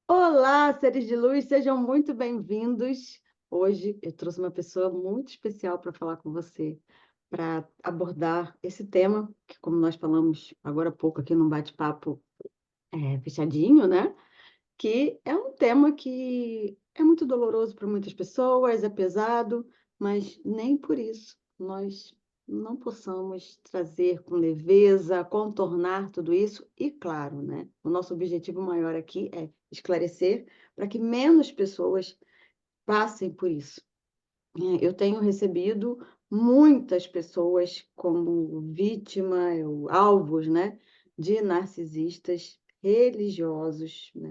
Olá, seres de luz, sejam muito bem-vindos. Hoje eu trouxe uma pessoa muito especial para falar com você, para abordar esse tema, que, como nós falamos agora há pouco aqui num bate-papo fechadinho, né? Que é um tema que é muito doloroso para muitas pessoas, é pesado, mas nem por isso nós não possamos trazer com leveza, contornar tudo isso e, claro, né, o nosso objetivo maior aqui é esclarecer para que menos pessoas passem por isso. Eu tenho recebido muitas pessoas como vítima, alvos, né, de narcisistas religiosos, né.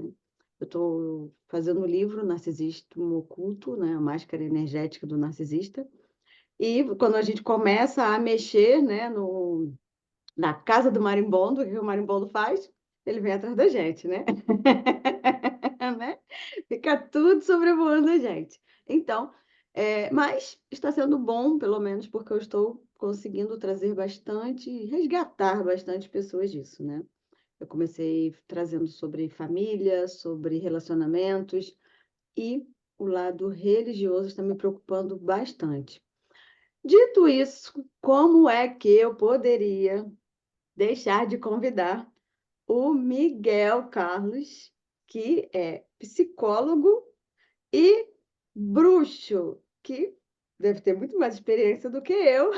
Eu estou fazendo o livro Narcisismo Oculto, né, a máscara energética do narcisista, e quando a gente começa a mexer, né, na casa do marimbondo, o que o marimbondo faz? Ele vem atrás da gente, né. Né, fica tudo sobrevoando a gente. Então, mas está sendo bom, pelo menos porque eu estou conseguindo trazer bastante resgatar bastante pessoas disso, né. Eu comecei trazendo sobre família, sobre relacionamentos e o lado religioso está me preocupando bastante. Dito isso, como é que eu poderia deixar de convidar o Miguel Carlos, que é psicólogo e bruxo, que deve ter muito mais experiência do que eu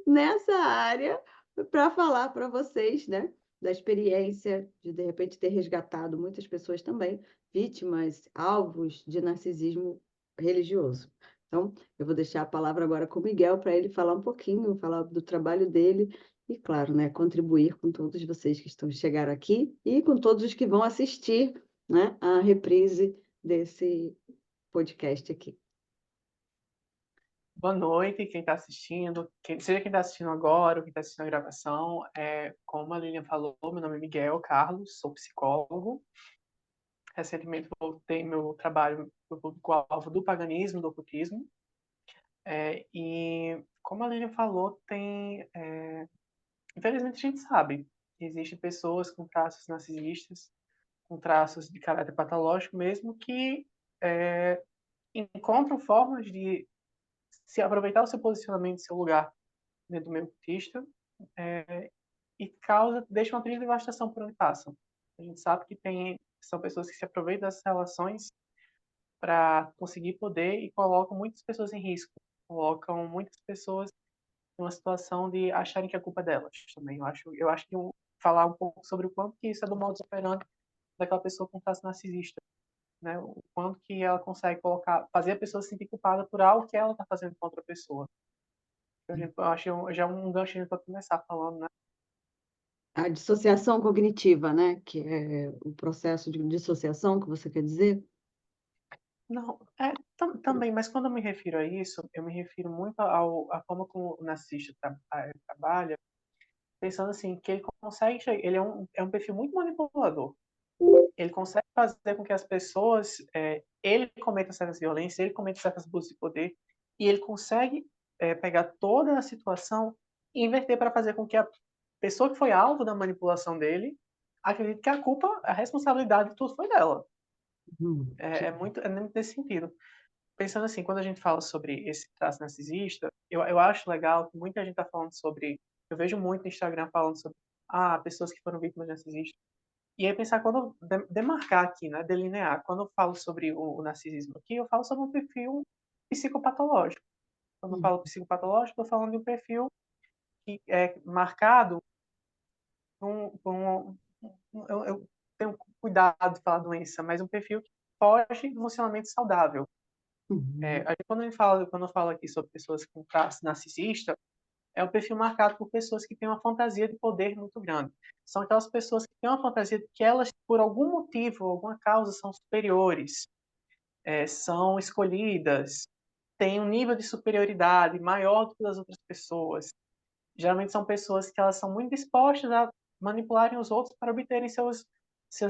nessa área, para falar para vocês, né, da experiência de repente, ter resgatado muitas pessoas também, vítimas, alvos de narcisismo religioso. Então, eu vou deixar a palavra agora com o Miguel, para ele falar um pouquinho, falar do trabalho dele e, claro, né, contribuir com todos vocês que chegaram aqui e com todos os que vão assistir, né, a reprise desse podcast aqui. Boa noite, quem está assistindo, seja quem está assistindo agora ou quem está assistindo a gravação. Como a Lilian falou, meu nome é Miguel Carlos, sou psicólogo. Recentemente voltei meu trabalho para o público-alvo do paganismo, do ocultismo. E como a Lilian falou, infelizmente a gente sabe que existem pessoas com traços narcisistas, com traços de caráter patológico mesmo, que é, encontram formas de se aproveitar o seu posicionamento, seu lugar dentro do meio ocultista, e deixa uma triste devastação por onde passam. A gente sabe que são pessoas que se aproveitam dessas relações para conseguir poder e colocam muitas pessoas em risco, colocam muitas pessoas em uma situação de acharem que a culpa é delas também. Eu acho que falar um pouco sobre o quanto que isso é do modus operandi daquela pessoa com traço narcisista, né? O quanto que ela consegue fazer a pessoa se sentir culpada por algo que ela está fazendo contra a pessoa. Eu acho já um ganchinho para começar falando, né? A dissociação cognitiva, né, que é o processo de dissociação que você quer dizer? Não, também, mas quando eu me refiro a isso, eu me refiro muito à forma como o narcisista trabalha, pensando assim, que ele consegue, ele é um perfil muito manipulador. Ele consegue fazer com que as pessoas, ele cometa certas violências, ele cometa certas abusos de poder, e ele consegue pegar toda a situação e inverter para fazer com que a pessoa que foi alvo da manipulação dele acredite que a culpa, a responsabilidade de tudo foi dela. É muito nesse sentido. Pensando assim, quando a gente fala sobre esse traço narcisista, eu acho legal que muita gente está falando sobre. Eu vejo muito no Instagram falando sobre pessoas que foram vítimas de narcisistas. E aí pensar, quando eu demarcar aqui, né, delinear, quando eu falo sobre o narcisismo aqui, eu falo sobre um perfil psicopatológico. Quando eu Hum, falo psicopatológico, estou falando de um perfil que é marcado por eu tenho cuidado de falar doença, mas um perfil que foge do funcionamento saudável. uhum. Quando eu falo aqui sobre pessoas com traço narcisista, é um perfil marcado por pessoas que têm uma fantasia de poder muito grande. São aquelas pessoas que têm uma fantasia de que elas, por algum motivo, alguma causa, são superiores, são escolhidas, têm um nível de superioridade maior do que as outras pessoas. Geralmente são pessoas que elas são muito dispostas a manipularem os outros para obterem seus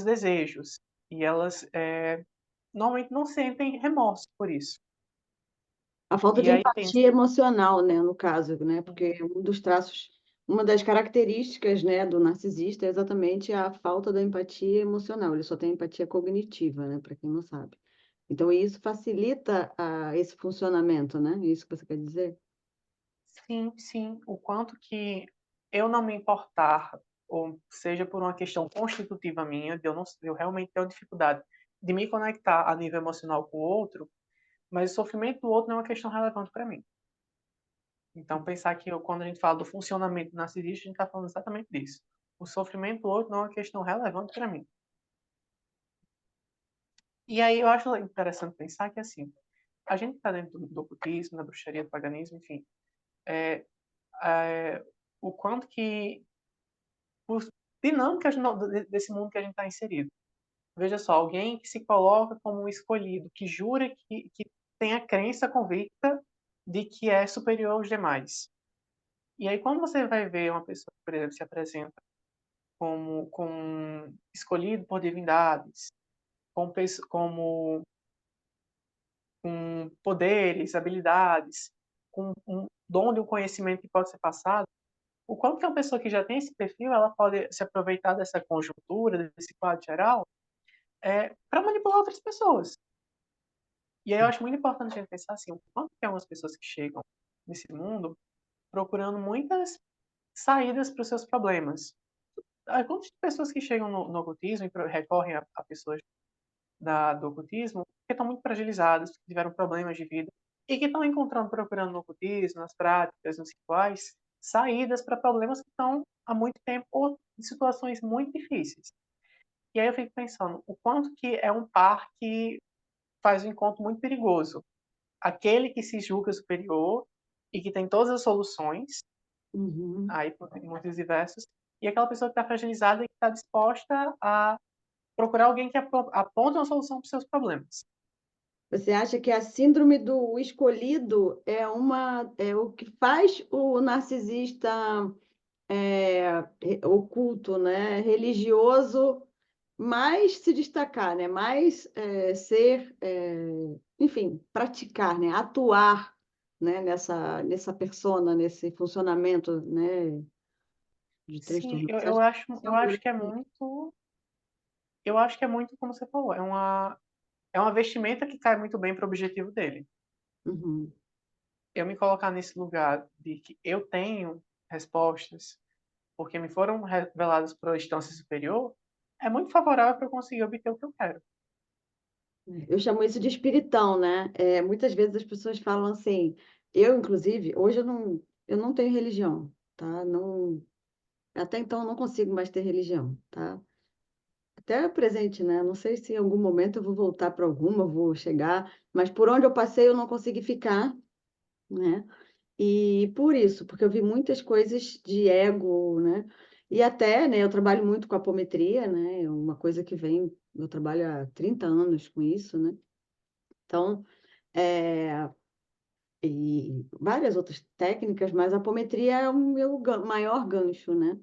desejos. E elas normalmente não sentem remorso por isso. A falta E de aí pensa, empatia emocional, né, no caso, né, porque um dos traços, uma das características, né, do narcisista é exatamente a falta da empatia emocional. Ele só tem empatia cognitiva, né, para quem não sabe. Então, isso facilita esse funcionamento, né? É isso que você quer dizer? Sim, sim. O quanto que eu não me importar, ou seja por uma questão constitutiva minha, de eu realmente tenho dificuldade de me conectar a nível emocional com o outro, mas o sofrimento do outro não é uma questão relevante para mim. Então, pensar que quando a gente fala do funcionamento narcisista, a gente está falando exatamente disso. O sofrimento do outro não é uma questão relevante para mim. E aí eu acho interessante pensar que, assim, a gente está dentro do ocultismo, da bruxaria, do paganismo, enfim, é, o quanto que por dinâmicas desse mundo que a gente está inserido. Veja só, alguém que se coloca como um escolhido, que jura que tem a crença convicta de que é superior aos demais. E aí, quando você vai ver uma pessoa, por exemplo, se apresenta como escolhido por divindades, como com poderes, habilidades, com um dom de um conhecimento que pode ser passado, o quanto que uma pessoa que já tem esse perfil, ela pode se aproveitar dessa conjuntura, desse quadro geral, para manipular outras pessoas. E aí eu acho muito importante a gente pensar assim, o quanto que é umas pessoas que chegam nesse mundo procurando muitas saídas para os seus problemas. Há quantas pessoas que chegam no ocultismo e recorrem a pessoas do ocultismo que estão muito fragilizadas, que tiveram problemas de vida e que estão encontrando, procurando no ocultismo, nas práticas, nos rituais, saídas para problemas que estão há muito tempo ou em situações muito difíceis. E aí eu fico pensando, o quanto que é um par que faz um encontro muito perigoso. Aquele que se julga superior e que tem todas as soluções, Uhum. aí por muitos diversos, e aquela pessoa que está fragilizada e que está disposta a procurar alguém que aponte uma solução para os seus problemas. Você acha que a síndrome do escolhido é o que faz o narcisista oculto, né, religioso, mais se destacar, né, mais enfim, praticar, né, atuar, né, nessa persona, nesse funcionamento, né, de Sim, transtorno? eu, Você eu acha acho, que eu são por acho que é aí? muito, eu acho que é muito como você falou, é uma vestimenta que cai muito bem para o objetivo dele. Uhum. Eu me colocar nesse lugar de que eu tenho respostas porque me foram reveladas por uma instância superior, é muito favorável para eu conseguir obter o que eu quero. Eu chamo isso de espiritão, né? Muitas vezes as pessoas falam assim, eu, inclusive, hoje eu não tenho religião, tá? Não, até então eu não consigo mais ter religião, tá? Até presente, né? Não sei se em algum momento eu vou voltar para alguma, vou chegar, mas por onde eu passei eu não consegui ficar, né? E por isso, porque eu vi muitas coisas de ego, né? E até, né, eu trabalho muito com apometria, né? É uma coisa que vem, eu trabalho há 30 anos com isso, né? Então, é, e várias outras técnicas, mas a apometria é o meu maior gancho, né?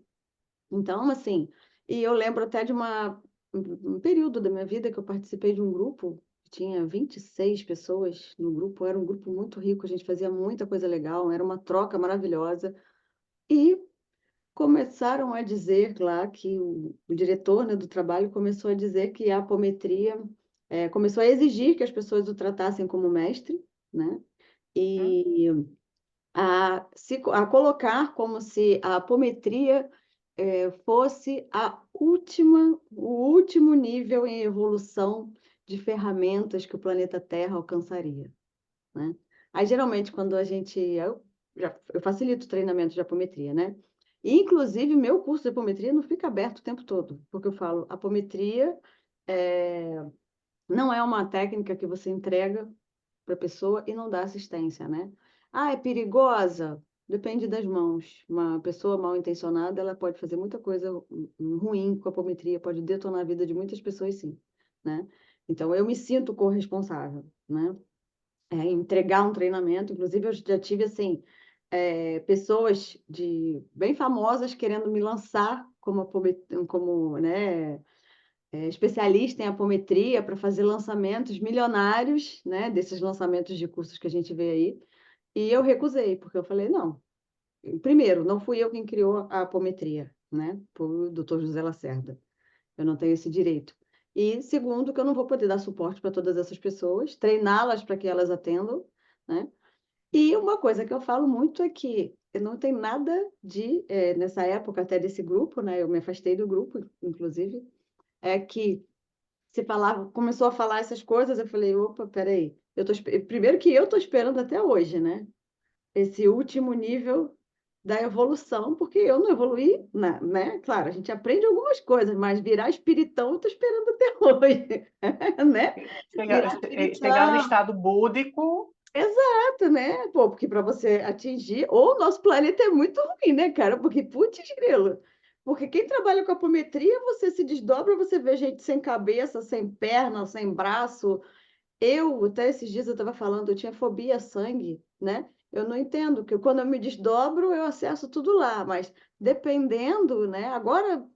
Então, assim, e eu lembro até de um período da minha vida que eu participei de um grupo, tinha 26 pessoas no grupo, era um grupo muito rico, a gente fazia muita coisa legal, era uma troca maravilhosa, e começaram a dizer lá que o diretor, né, do trabalho começou a dizer que a apometria, começou a exigir que as pessoas o tratassem como mestre, né? Hum? E a colocar como se a apometria fosse o último nível em evolução de ferramentas que o planeta Terra alcançaria, né? Aí, geralmente, quando eu facilito o treinamento de apometria, né? E, inclusive, meu curso de apometria não fica aberto o tempo todo, porque eu falo, apometria é, não é uma técnica que você entrega para a pessoa e não dá assistência, né? Ah, é perigosa? Depende das mãos. Uma pessoa mal intencionada, ela pode fazer muita coisa ruim com a apometria, pode detonar a vida de muitas pessoas, sim, né? Então, eu me sinto corresponsável, né? Entregar um treinamento. Inclusive, eu já tive, assim, pessoas bem famosas querendo me lançar como, né, especialista em apometria para fazer lançamentos milionários, né, desses lançamentos de cursos que a gente vê aí. E eu recusei, porque eu falei, não, primeiro, não fui eu quem criou a apometria, né? Foi o doutor José Lacerda. Eu não tenho esse direito. E segundo, que eu não vou poder dar suporte para todas essas pessoas, treiná-las para que elas atendam, né? E uma coisa que eu falo muito é que eu não tenho nada de, nessa época até desse grupo, né? Eu me afastei do grupo, inclusive, é que se falava, começou a falar essas coisas, eu falei, opa, peraí. Primeiro que eu estou esperando até hoje, né? Esse último nível da evolução, porque eu não evoluí, né? Claro, a gente aprende algumas coisas, mas virar espiritão eu estou esperando até hoje, né? Virar Chegar no espiritão, estado búdico. exato, né? Pô, porque para você atingir, ou o nosso planeta é muito ruim, né, cara? Porque, putz, grilo. Porque quem trabalha com apometria, você se desdobra, você vê gente sem cabeça, sem perna, sem braço, até esses dias eu estava falando, eu tinha fobia a sangue, né? Eu não entendo, que quando eu me desdobro, eu acesso tudo lá, mas dependendo, né? Agora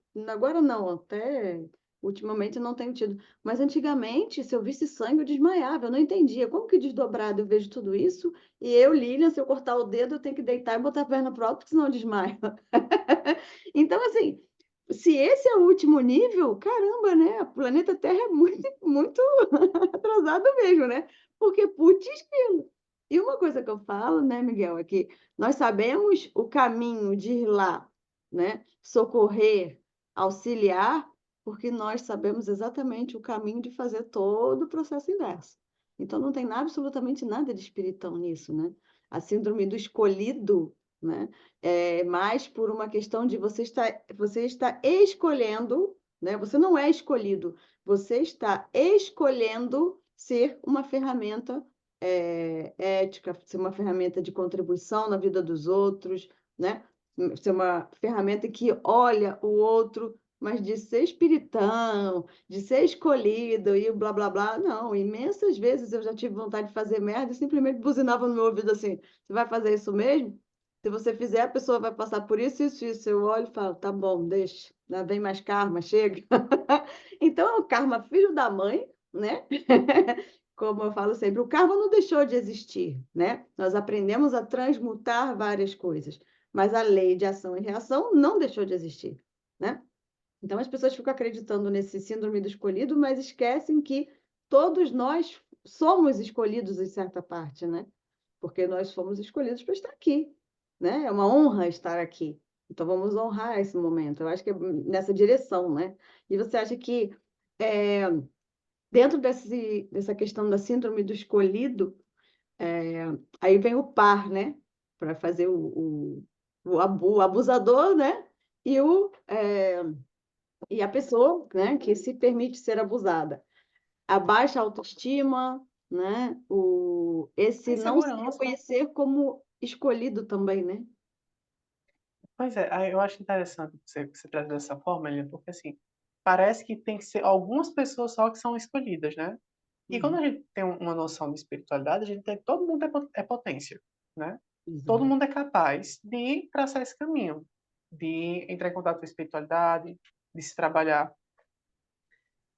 não, até ultimamente eu não tenho tido. Mas antigamente, se eu visse sangue, eu desmaiava, eu não entendia. Como que desdobrado eu vejo tudo isso? E eu, Lilian, se eu cortar o dedo, eu tenho que deitar e botar a perna pro alto, porque senão eu desmaio. Então, assim, se esse é o último nível, caramba, né? O planeta Terra é muito, muito atrasado mesmo, né? Porque, putz, grilo. E uma coisa que eu falo, né, Miguel, é que nós sabemos o caminho de ir lá, né? Socorrer, auxiliar, porque nós sabemos exatamente o caminho de fazer todo o processo inverso. Então, não tem absolutamente nada de espiritão nisso, né? A síndrome do escolhido, né? É mais por uma questão de você está escolhendo, né? Você não é escolhido, você está escolhendo ser uma ferramenta ética, ser uma ferramenta de contribuição na vida dos outros, né? Ser uma ferramenta que olha o outro, mas de ser espiritão, de ser escolhido e blá blá blá, não. Imensas vezes eu já tive vontade de fazer merda e simplesmente buzinava no meu ouvido assim: você vai fazer isso mesmo? Se você fizer, a pessoa vai passar por isso, isso, isso. Eu olho e falo, tá bom, deixa, não vem mais karma, chega. Então, é um karma filho da mãe, né? Como eu falo sempre, o karma não deixou de existir, né? Nós aprendemos a transmutar várias coisas, mas a lei de ação e reação não deixou de existir, né? Então, as pessoas ficam acreditando nesse síndrome do escolhido, mas esquecem que todos nós somos escolhidos em certa parte, né? Porque nós fomos escolhidos para estar aqui, né? É uma honra estar aqui. Então, vamos honrar esse momento. Eu acho que é nessa direção, né? E você acha que, é, dentro dessa questão da síndrome do escolhido, é, aí vem o par, né? Para fazer o abusador, né? E a pessoa, né, que se permite ser abusada. A baixa autoestima, né? A Esse não se insegurança. reconhecer como escolhido também, né? Pois é, aí eu acho interessante você trazer dessa forma, Lilian, porque assim, parece que tem que ser algumas pessoas só que são escolhidas, né? E quando Uhum. a gente tem uma noção de espiritualidade, a gente tem que todo mundo é potência, né? Todo Exato. mundo é capaz de traçar esse caminho, de entrar em contato com a espiritualidade, de se trabalhar.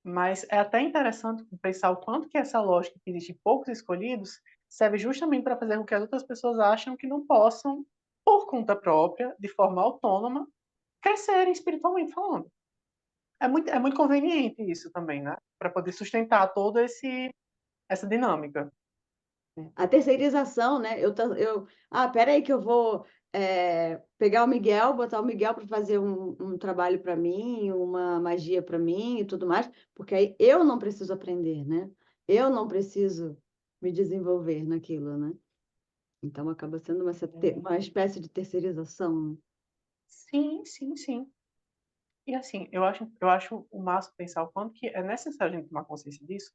Mas é até interessante pensar o quanto que essa lógica que existe poucos escolhidos serve justamente para fazer com que as outras pessoas acham que não possam, por conta própria, de forma autônoma, crescerem espiritualmente falando. É muito conveniente isso também, né? Para poder sustentar toda essa dinâmica. A terceirização, né? Peraí que eu vou pegar o Miguel, botar o Miguel para fazer um trabalho para mim, uma magia para mim e tudo mais, porque aí eu não preciso aprender, né? Eu não preciso me desenvolver naquilo, né? Então acaba sendo uma espécie de terceirização, né? Sim, sim, sim. E assim, eu acho o máximo pensar o quanto que é necessário a gente tomar consciência disso,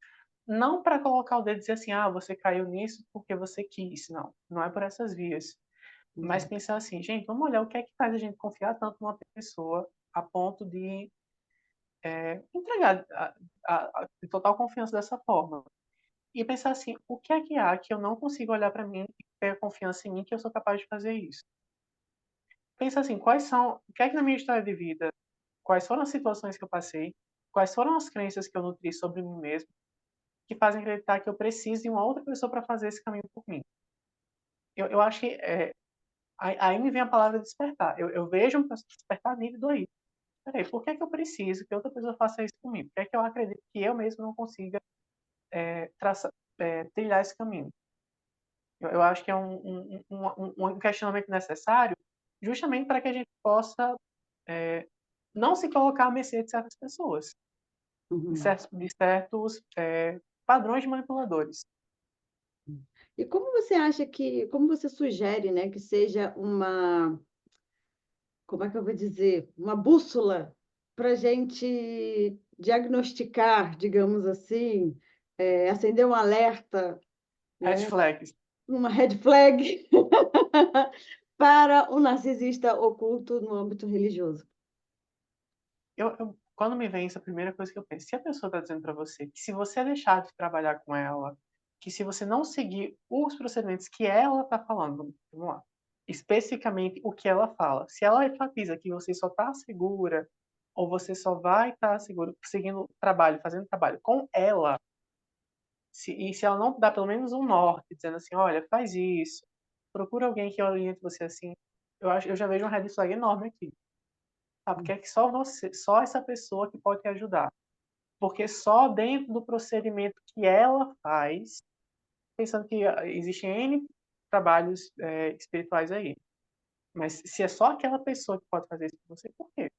não para colocar o dedo e dizer assim, ah, você caiu nisso porque você quis. Não, não é por essas vias. Mas Uhum. pensar assim, gente, vamos olhar o que é que faz a gente confiar tanto numa pessoa a ponto de entregar de total confiança dessa forma. E pensar assim, o que é que há que eu não consigo olhar para mim e ter confiança em mim que eu sou capaz de fazer isso? Pensa assim, o que é que na minha história de vida, quais foram as situações que eu passei, quais foram as crenças que eu nutri sobre mim mesmo, que fazem acreditar que eu preciso de uma outra pessoa para fazer esse caminho por mim. Eu acho que Aí me vem a palavra despertar. Eu vejo um despertar nítido aí. Peraí, por que é que eu preciso que outra pessoa faça isso comigo? Por que é que eu acredito que eu mesmo não consiga trilhar esse caminho? Eu acho que é um questionamento necessário justamente para que a gente possa não se colocar à mercê de certas pessoas, Uhum. de certos padrões manipuladores. E como você acha como você sugere, né, que seja como é que eu vou dizer, uma bússola para a gente diagnosticar, digamos assim, acender um alerta, Red né, flags. uma red flag para o narcisista oculto no âmbito religioso? Quando me vem isso, a primeira coisa que eu penso, se a pessoa está dizendo para você que se você deixar de trabalhar com ela, que se você não seguir os procedimentos que ela está falando, vamos lá, especificamente o que ela fala, se ela enfatiza que você só está segura ou você só vai estar seguro seguindo trabalho, fazendo trabalho com ela, e se ela não dá pelo menos um norte, dizendo assim, olha, faz isso, procura alguém que oriente você assim, eu já vejo um red flag enorme aqui. Sabe? Que é que só você, só essa pessoa que pode te ajudar. Porque só dentro do procedimento que ela faz, pensando que existem N trabalhos espirituais aí. Mas se é só aquela pessoa que pode fazer isso por você, por quê?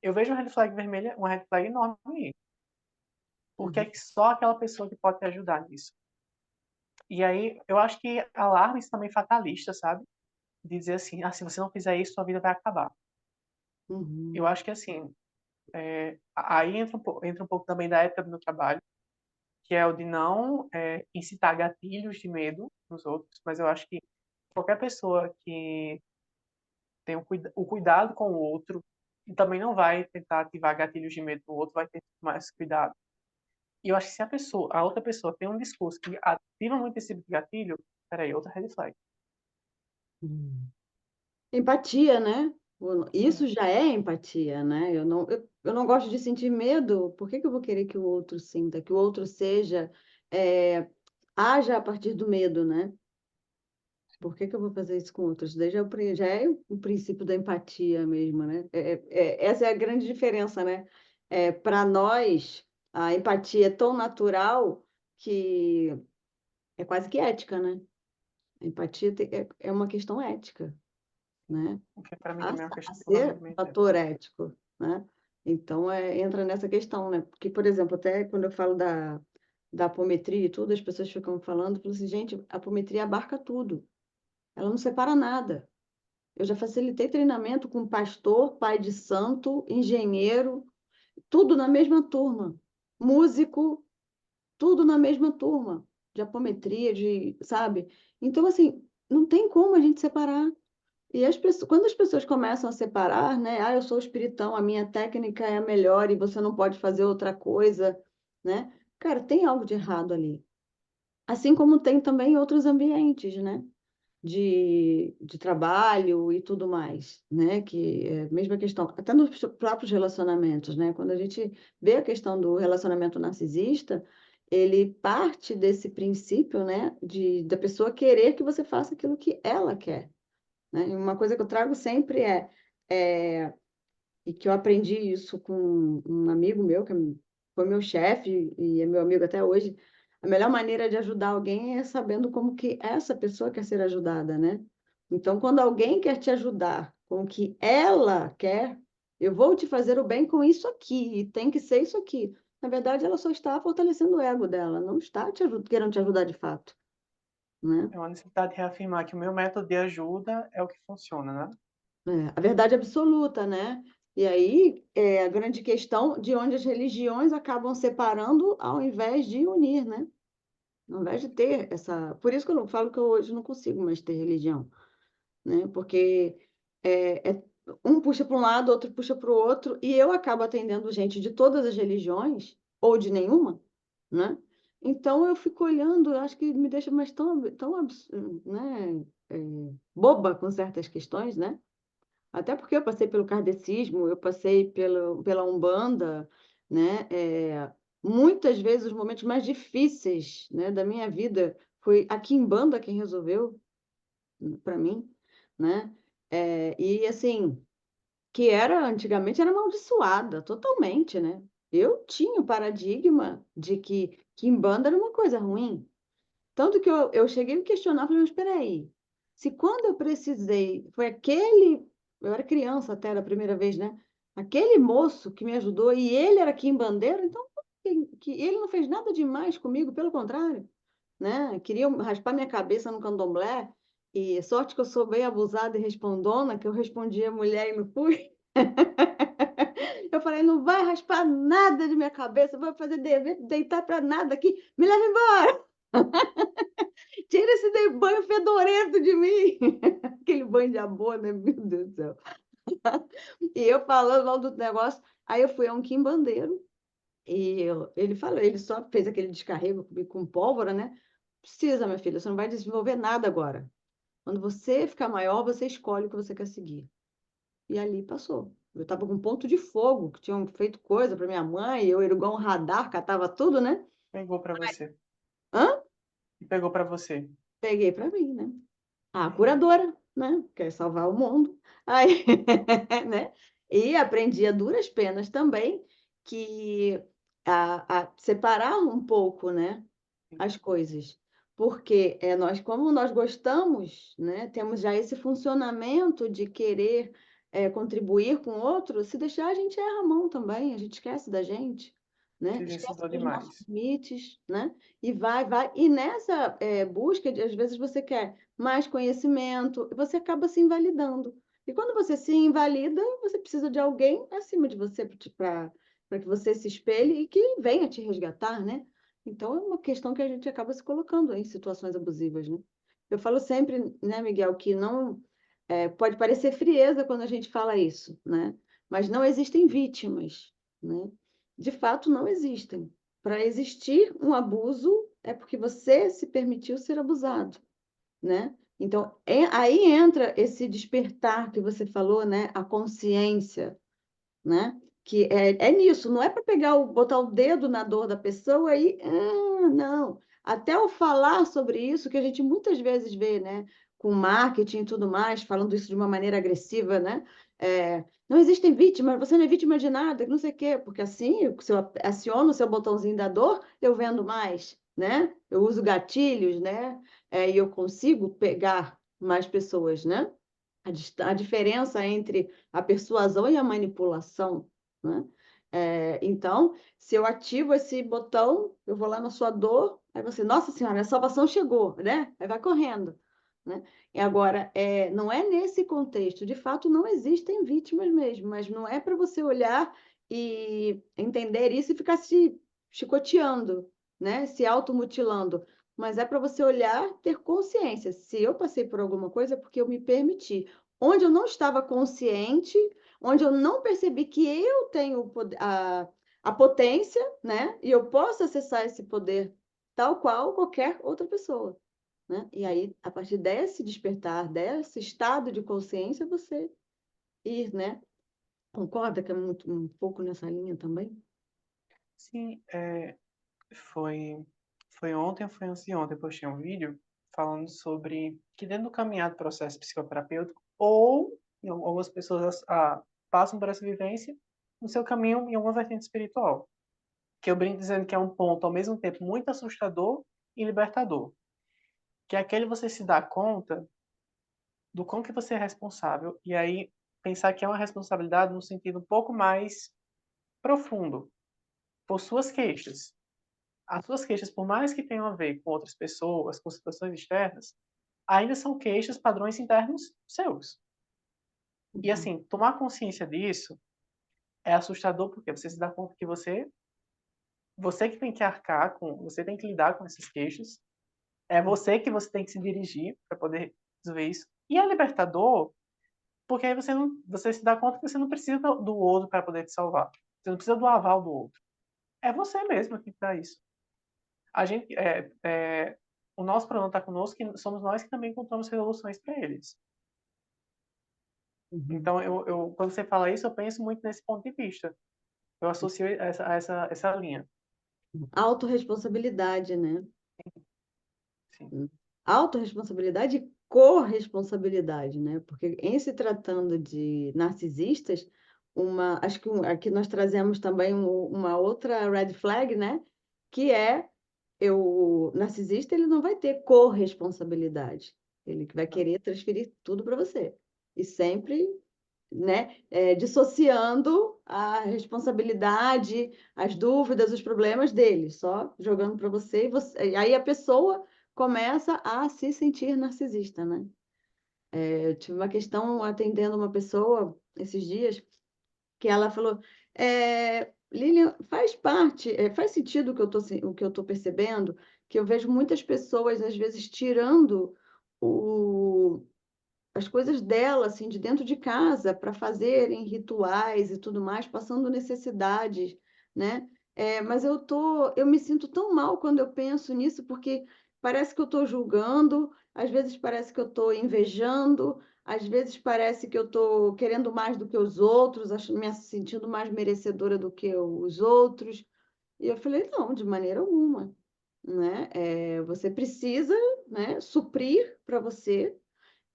Eu vejo uma red flag vermelha, uma red flag enorme aí. Porque é Uhum. que só aquela pessoa que pode te ajudar nisso. E aí, eu acho que alarmes também fatalistas, sabe? De dizer assim, se você não fizer isso, sua vida vai acabar. Eu Uhum. acho que assim, aí entra um pouco também da ética do meu trabalho, que é o de não incitar gatilhos de medo nos outros, mas eu acho que qualquer pessoa que tem o cuidado com o outro e também não vai tentar ativar gatilhos de medo no outro, vai ter mais cuidado. E eu acho que se a outra pessoa tem um discurso que ativa muito esse tipo de gatilho, peraí, outra red flag. Uhum. Empatia, né? Isso Sim, já é empatia, né? Eu não gosto de sentir medo. Por que que eu vou querer que o outro sinta, que o outro seja, é, haja a partir do medo, né? Por que que eu vou fazer isso com outros? Já é o princípio da empatia mesmo, né? Essa é a grande diferença, né? Para nós, a empatia é tão natural que é quase que ética, né? A empatia é uma questão ética, né? porque para mim também é uma Passa a questão ser totalmente fator ético, né? Então, entra nessa questão, né? Porque, por exemplo, até quando eu falo da apometria e tudo, as pessoas ficam falam assim, gente, a apometria abarca tudo. Ela não separa nada. Eu já facilitei treinamento com pastor, pai de santo, engenheiro, tudo na mesma turma. Músico, tudo na mesma turma. De apometria, sabe? Então, assim, não tem como a gente separar. E quando as pessoas começam a separar, né? Eu sou espiritão, a minha técnica é a melhor e você não pode fazer outra coisa, né? Cara, tem algo de errado ali. Assim como tem também em outros ambientes, né? De trabalho e tudo mais, né? Que é a mesma questão, até nos próprios relacionamentos, né? Quando a gente vê a questão do relacionamento narcisista, ele parte desse princípio, né? Da pessoa querer que você faça aquilo que ela quer, né? E uma coisa que eu trago sempre é e que eu aprendi isso com um amigo meu, foi meu chefe e é meu amigo até hoje, a melhor maneira de ajudar alguém é sabendo como que essa pessoa quer ser ajudada, né? Então, quando alguém quer te ajudar com o que ela quer, eu vou te fazer o bem com isso aqui, e tem que ser isso aqui. Na verdade, ela só está fortalecendo o ego dela, não está querendo te ajudar de fato, né? é uma necessidade de reafirmar que o meu método de ajuda é o que funciona, né? A verdade absoluta, né? E aí é a grande questão de onde as religiões acabam separando ao invés de unir, né? Ao invés de ter essa. Por isso que eu não falo que eu hoje não consigo mais ter religião, né? Porque um puxa para um lado, outro puxa para o outro, e eu acabo atendendo gente de todas as religiões, ou de nenhuma, né? Então eu fico olhando, eu acho que me deixa mais né? Boba com certas questões, né? Até porque eu passei pelo kardecismo, eu passei pela Umbanda, né? Muitas vezes os momentos mais difíceis, né, da minha vida foi a quimbanda quem resolveu para mim, né? E assim, que antigamente era amaldiçoada, totalmente, né? Eu tinha o paradigma de que Kimbanda era uma coisa ruim. Tanto que eu cheguei a me questionar, falei, mas espera aí, se quando eu precisei, foi eu era criança até, era a primeira vez, né? Aquele moço que me ajudou e ele era quimbandeiro, então que ele não fez nada demais comigo, pelo contrário, né? Queriam raspar minha cabeça no candomblé, e sorte que eu sou bem abusada e respondona, que eu respondia mulher e não fui. Eu falei, não vai raspar nada de minha cabeça, vai fazer dever, deitar para nada aqui, me leva embora. Tira esse banho fedorento de mim. Aquele banho de amor, né? Meu Deus do céu. E eu falando mal do negócio, aí eu fui a um quimbandeiro e ele falou, ele só fez aquele descarrego comigo com pólvora, né? Precisa, minha filha, você não vai desenvolver nada agora. Quando você ficar maior, você escolhe o que você quer seguir. E ali passou. Eu estava com um ponto de fogo, que tinham feito coisa para minha mãe, eu era igual um radar, catava tudo, né? Pegou para você. Hã? E pegou para você. Peguei para mim, né? A curadora, né? Quer salvar o mundo. Aí, né? E aprendi a duras penas também que a separar um pouco, né? As coisas. Porque como nós gostamos, né? Temos já esse funcionamento de querer contribuir com o outro, se deixar a gente erra a mão também, a gente esquece da gente, né? Se Esquece decidou dos nossos demais. limites, né? E vai. E nessa busca, às vezes você quer mais conhecimento, e você acaba se invalidando. E quando você se invalida, você precisa de alguém acima de você para que você se espelhe e que venha te resgatar, né? Então, é uma questão que a gente acaba se colocando em situações abusivas, né? Eu falo sempre, né, Miguel, que não pode parecer frieza quando a gente fala isso, né? Mas não existem vítimas, né? De fato, não existem. Para existir um abuso, é porque você se permitiu ser abusado, né? Então, aí entra esse despertar que você falou, né? A consciência, né? Que é nisso, não é para botar o dedo na dor da pessoa e não. Até eu falar sobre isso, que a gente muitas vezes vê, né, com marketing e tudo mais, falando isso de uma maneira agressiva, né? Não existem vítimas, você não é vítima de nada, não sei o quê, porque assim, se eu aciono o seu botãozinho da dor, eu vendo mais, né? Eu uso gatilhos, né? E eu consigo pegar mais pessoas, né? A diferença entre a persuasão e a manipulação, né? Então, se eu ativo esse botão, eu vou lá na sua dor, aí você, nossa senhora, a salvação chegou, né? Aí vai correndo, né? E agora, não é nesse contexto, de fato, não existem vítimas mesmo, mas não é para você olhar e entender isso e ficar se chicoteando, né? Se automutilando, mas é para você olhar, ter consciência. Se eu passei por alguma coisa, é porque eu me permiti. Onde eu não estava consciente, onde eu não percebi que eu tenho a potência, né? E eu posso acessar esse poder tal qual qualquer outra pessoa, né? E aí, a partir desse despertar, desse estado de consciência, você ir, né? Concorda que é um pouco nessa linha também? Sim, foi, foi ontem ou foi anteontem, eu postei um vídeo falando sobre que dentro do caminhar do processo psicoterapêutico, ou algumas pessoas passam por essa vivência no seu caminho em alguma vertente espiritual. Que eu brinco dizendo que é um ponto, ao mesmo tempo, muito assustador e libertador. Que é aquele você se dá conta do quão que você é responsável, e aí pensar que é uma responsabilidade no sentido um pouco mais profundo, por suas queixas. As suas queixas, por mais que tenham a ver com outras pessoas, com situações externas, ainda são queixas, padrões internos seus. E Uhum. assim, tomar consciência disso é assustador porque você se dá conta que você que tem que arcar com, você tem que lidar com essas queixas, é você tem que se dirigir para poder resolver isso. E é libertador porque aí você se dá conta que você não precisa do outro para poder te salvar. Você não precisa do aval do outro. É você mesmo que dá isso. A gente, o nosso problema está conosco, que somos nós que também encontramos resoluções para eles. Uhum. Então, quando você fala isso, eu penso muito nesse ponto de vista. Eu associo essa linha. Autorresponsabilidade, né? Sim. Autorresponsabilidade corresponsabilidade, né? Porque em se tratando de narcisistas, acho que aqui nós trazemos também uma outra red flag, né? Que é o narcisista, ele não vai ter corresponsabilidade. Ele vai querer transferir tudo para você. E sempre, né, dissociando a responsabilidade, as dúvidas, os problemas dele, só jogando para você, e aí a pessoa começa a se sentir narcisista, né? Eu tive uma questão atendendo uma pessoa esses dias que ela falou, Lilian, faz sentido o que eu estou percebendo, que eu vejo muitas pessoas, às vezes, tirando o, as coisas dela, assim, de dentro de casa, para fazerem rituais e tudo mais, passando necessidades, né? Mas eu me sinto tão mal quando eu penso nisso, porque parece que eu estou julgando, às vezes parece que eu estou invejando, às vezes parece que eu estou querendo mais do que os outros, me sentindo mais merecedora do que os outros. E eu falei, não, de maneira alguma, né? Você precisa, né, suprir para você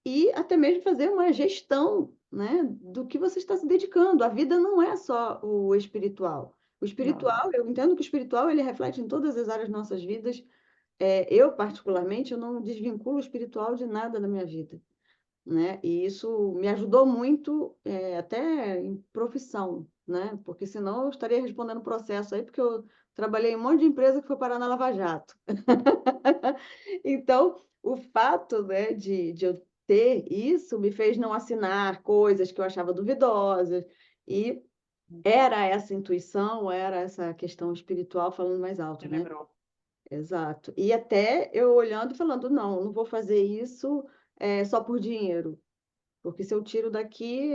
e até mesmo fazer uma gestão, né, do que você está se dedicando. A vida não é só o espiritual. O Não. espiritual, eu entendo que o espiritual ele reflete em todas as áreas das nossas vidas. Eu, particularmente, eu não desvinculo o espiritual de nada na minha vida, né? E isso me ajudou muito, até em profissão, né? Porque senão eu estaria respondendo processo aí, porque eu trabalhei em um monte de empresa que foi parar na Lava Jato. Então, o fato, né, de eu ter isso me fez não assinar coisas que eu achava duvidosas, e era essa intuição, era essa questão espiritual falando mais alto, Me né? lembrou. Exato. E até eu olhando e falando, não, não vou fazer isso só por dinheiro, porque se eu tiro daqui,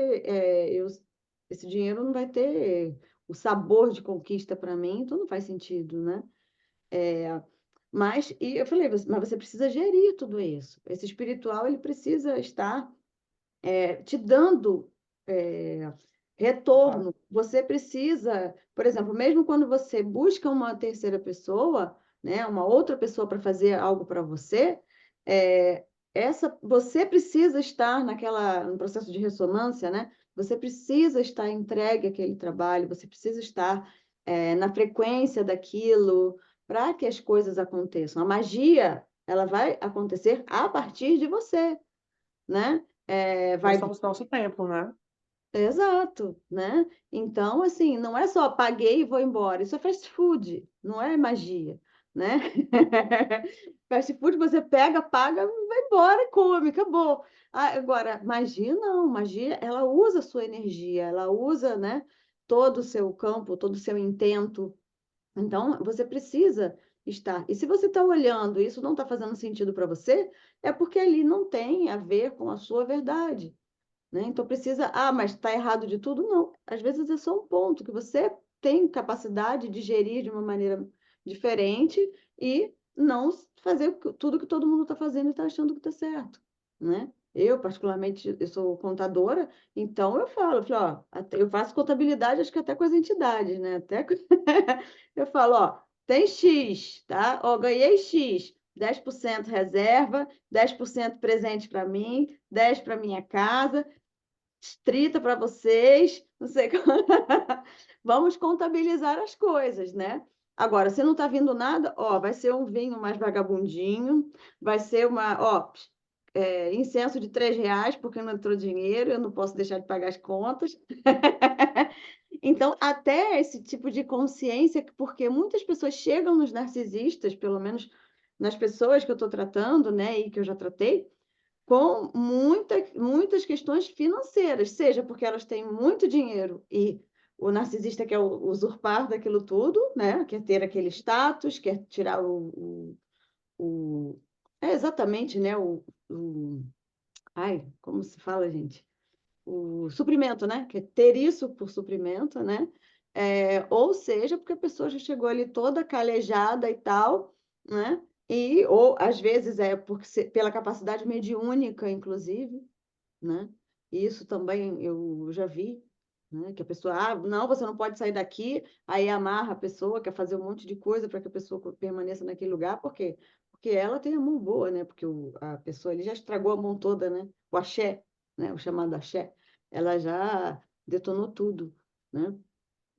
esse dinheiro não vai ter o sabor de conquista para mim, então não faz sentido, né? E eu falei, mas você precisa gerir tudo isso. Esse espiritual, ele precisa estar te dando é, Opa. retorno. Você precisa, por exemplo, mesmo quando você busca uma terceira pessoa, né, uma outra pessoa para fazer algo para você, é, você precisa estar no processo de ressonância, né? Você precisa estar entregue àquele trabalho, você precisa estar na frequência daquilo para que as coisas aconteçam. A magia, ela vai acontecer a partir de você, né? Nós Vai somos nosso templo, né? Exato, né? Então, assim, não é só paguei e vou embora. Isso é fast food, não é magia, né? Fast food você pega, paga, vai embora, come, acabou. Agora, magia não, magia, ela usa a sua energia, ela usa, né, todo o seu campo, todo o seu intento. Então, você precisa estar. E se você está olhando e isso não está fazendo sentido para você, é porque ali não tem a ver com a sua verdade, né? Então precisa, mas está errado de tudo? Não. Às vezes é só um ponto que você tem capacidade de gerir de uma maneira diferente e não fazer tudo que todo mundo está fazendo e está achando que está certo, né? Eu, particularmente, eu sou contadora, então ó, eu faço contabilidade, acho que até com as entidades, né? Eu falo, ó, tem X, tá? Ó, ganhei X, 10% reserva, 10% presente para mim, 10 para minha casa, 30 para vocês, não sei como. Vamos contabilizar as coisas, né? Agora, se não está vindo nada, ó, vai ser um vinho mais vagabundinho, vai ser incenso de R$ 3, porque não entrou dinheiro, eu não posso deixar de pagar as contas. Então, até esse tipo de consciência, porque muitas pessoas chegam nos narcisistas, pelo menos nas pessoas que eu estou tratando, né, e que eu já tratei, com muitas questões financeiras, seja porque elas têm muito dinheiro e o narcisista quer usurpar daquilo tudo, né? Quer ter aquele status, quer tirar o exatamente, né? Ai, como se fala, gente? O suprimento, né? Quer ter isso por suprimento, né? Ou seja, porque a pessoa já chegou ali toda calejada e tal, né? Ou às vezes pela capacidade mediúnica, inclusive, né? Isso também eu já vi, né? Que a pessoa, não, você não pode sair daqui, aí amarra a pessoa, quer fazer um monte de coisa para que a pessoa permaneça naquele lugar, por quê? porque ela tem a mão boa, né? Porque a pessoa ele já estragou a mão toda, né? O axé, né? O chamado axé, ela já detonou tudo, né?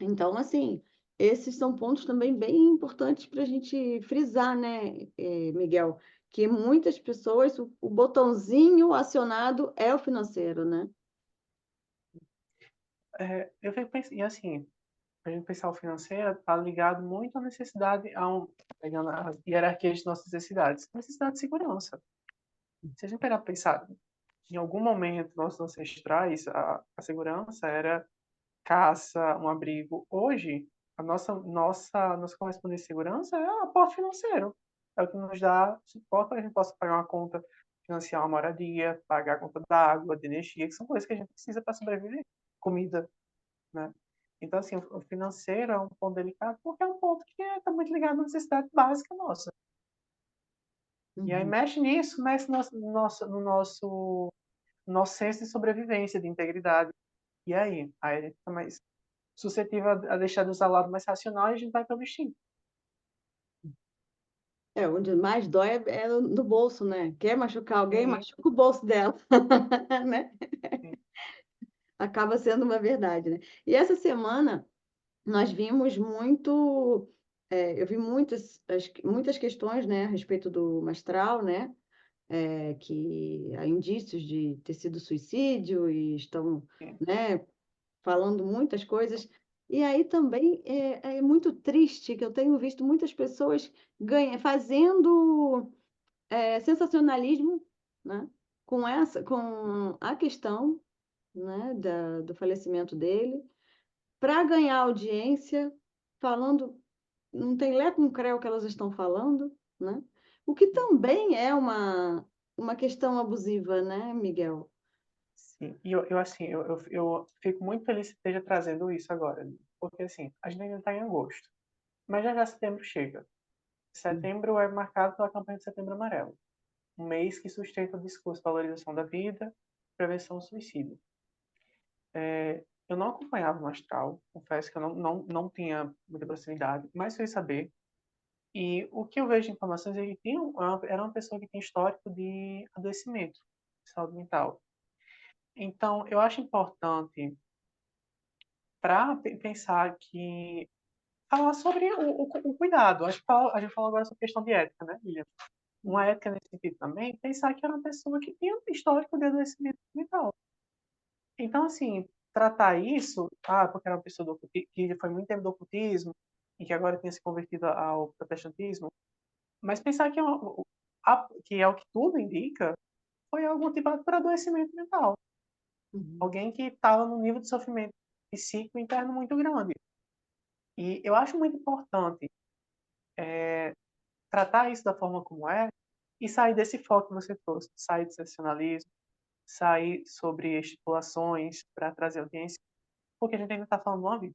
Então, assim, esses são pontos também bem importantes para a gente frisar, né, Miguel? Que muitas pessoas, o botãozinho acionado é o financeiro, né? Eu fico pensando, e assim, a gente pensar o financeiro está ligado muito à necessidade, pegando as hierarquias de nossas necessidades, necessidade de segurança. Se a gente pegar para pensar, em algum momento, nossos ancestrais, a segurança era caça, um abrigo. Hoje, nossa correspondência de segurança é o aporte financeiro. É o que nos dá suporte para que a gente possa pagar uma conta, financiar uma moradia, pagar a conta da água, de energia, que são coisas que a gente precisa para sobreviver. Comida, né? Então, assim, o financeiro é um ponto delicado porque é um ponto que está muito ligado à necessidade básica nossa. E aí Uhum. mexe nisso, mexe no nosso senso de sobrevivência, de integridade. E aí? Aí a gente fica mais suscetível a deixar de usar o lado mais racional e a gente vai para o instinto. Onde mais dói é no bolso, né? Quer machucar alguém, Sim, machuca o bolso dela, né? sim, Acaba sendo uma verdade, né? E essa semana nós vimos muito, eu vi muitas questões, né, a respeito do Mastral, né? Que há indícios de ter sido suicídio e estão, sim. né, falando muitas coisas. E aí também é muito triste que eu tenho visto muitas pessoas fazendo sensacionalismo, né, com a questão, né, do falecimento dele, para ganhar audiência, falando, não tem lé com creu que elas estão falando, né? O que também é uma questão abusiva, né, Miguel? Sim. E assim, eu fico muito feliz que esteja trazendo isso agora, né? Porque assim, a gente ainda está em agosto, mas já já setembro chega. Setembro é marcado pela campanha de Setembro Amarelo, um mês que sustenta o discurso de valorização da vida, prevenção do suicídio. Eu não acompanhava o Mastral, confesso que eu não tinha muita proximidade, mas fui saber. E o que eu vejo de informações é que era uma pessoa que tinha histórico de adoecimento, de saúde mental. Então, eu acho importante para pensar que falar sobre o cuidado. Acho que a gente falou agora sobre questão de ética, né, Lilian? Uma ética nesse sentido também, pensar que era uma pessoa que tinha um histórico de adoecimento mental. Então, assim, tratar isso, porque era uma pessoa que foi muito tempo do ocultismo e que agora tinha se convertido ao protestantismo, mas pensar que que é o que tudo indica, foi algo tipo por adoecimento mental. Uhum. Alguém que estava num nível de sofrimento psíquico interno muito grande. E eu acho muito importante tratar isso da forma como é e sair desse foco que você trouxe, sair do sensacionalismo, sair sobre estipulações para trazer audiência, porque a gente ainda está falando de uma vida.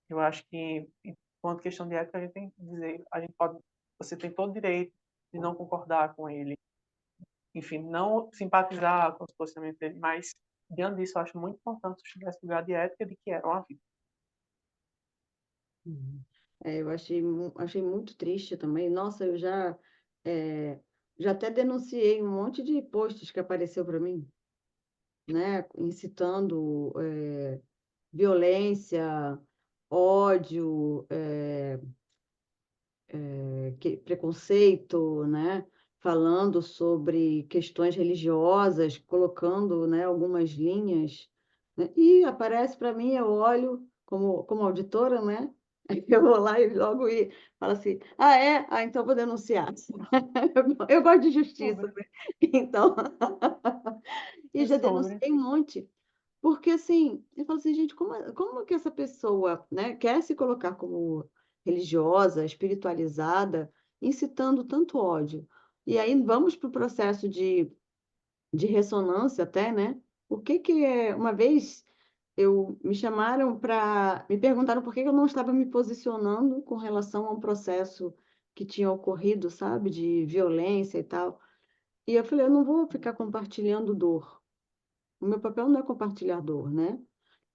Eu acho que, enquanto questão de ética, a gente tem que dizer, você tem todo o direito de não concordar com ele, enfim, não simpatizar com os posicionamentos dele, mas, diante disso, eu acho muito importante estudar esse lugar de ética de que era uma vida. Uhum. Eu achei muito triste também. Nossa, é, já até denunciei um monte de posts que apareceu para mim, né, incitando violência, ódio, preconceito, né? Falando sobre questões religiosas, colocando, né, algumas linhas, né? E aparece para mim, eu olho como auditora, né? Eu vou lá e logo falo assim, então vou denunciar. Eu gosto de justiça, Sobre, né? Então, e é já sobre. denunciei um monte. Porque, assim, eu falo assim, gente, como que essa pessoa, né, quer se colocar como religiosa, espiritualizada, incitando tanto ódio? E aí vamos para o processo de ressonância até, né? O que que é... Uma vez me chamaram me perguntaram por que que eu não estava me posicionando com relação a um processo que tinha ocorrido, sabe, de violência e tal. E eu falei, eu não vou ficar compartilhando dor. O meu papel não é compartilhar dor, né?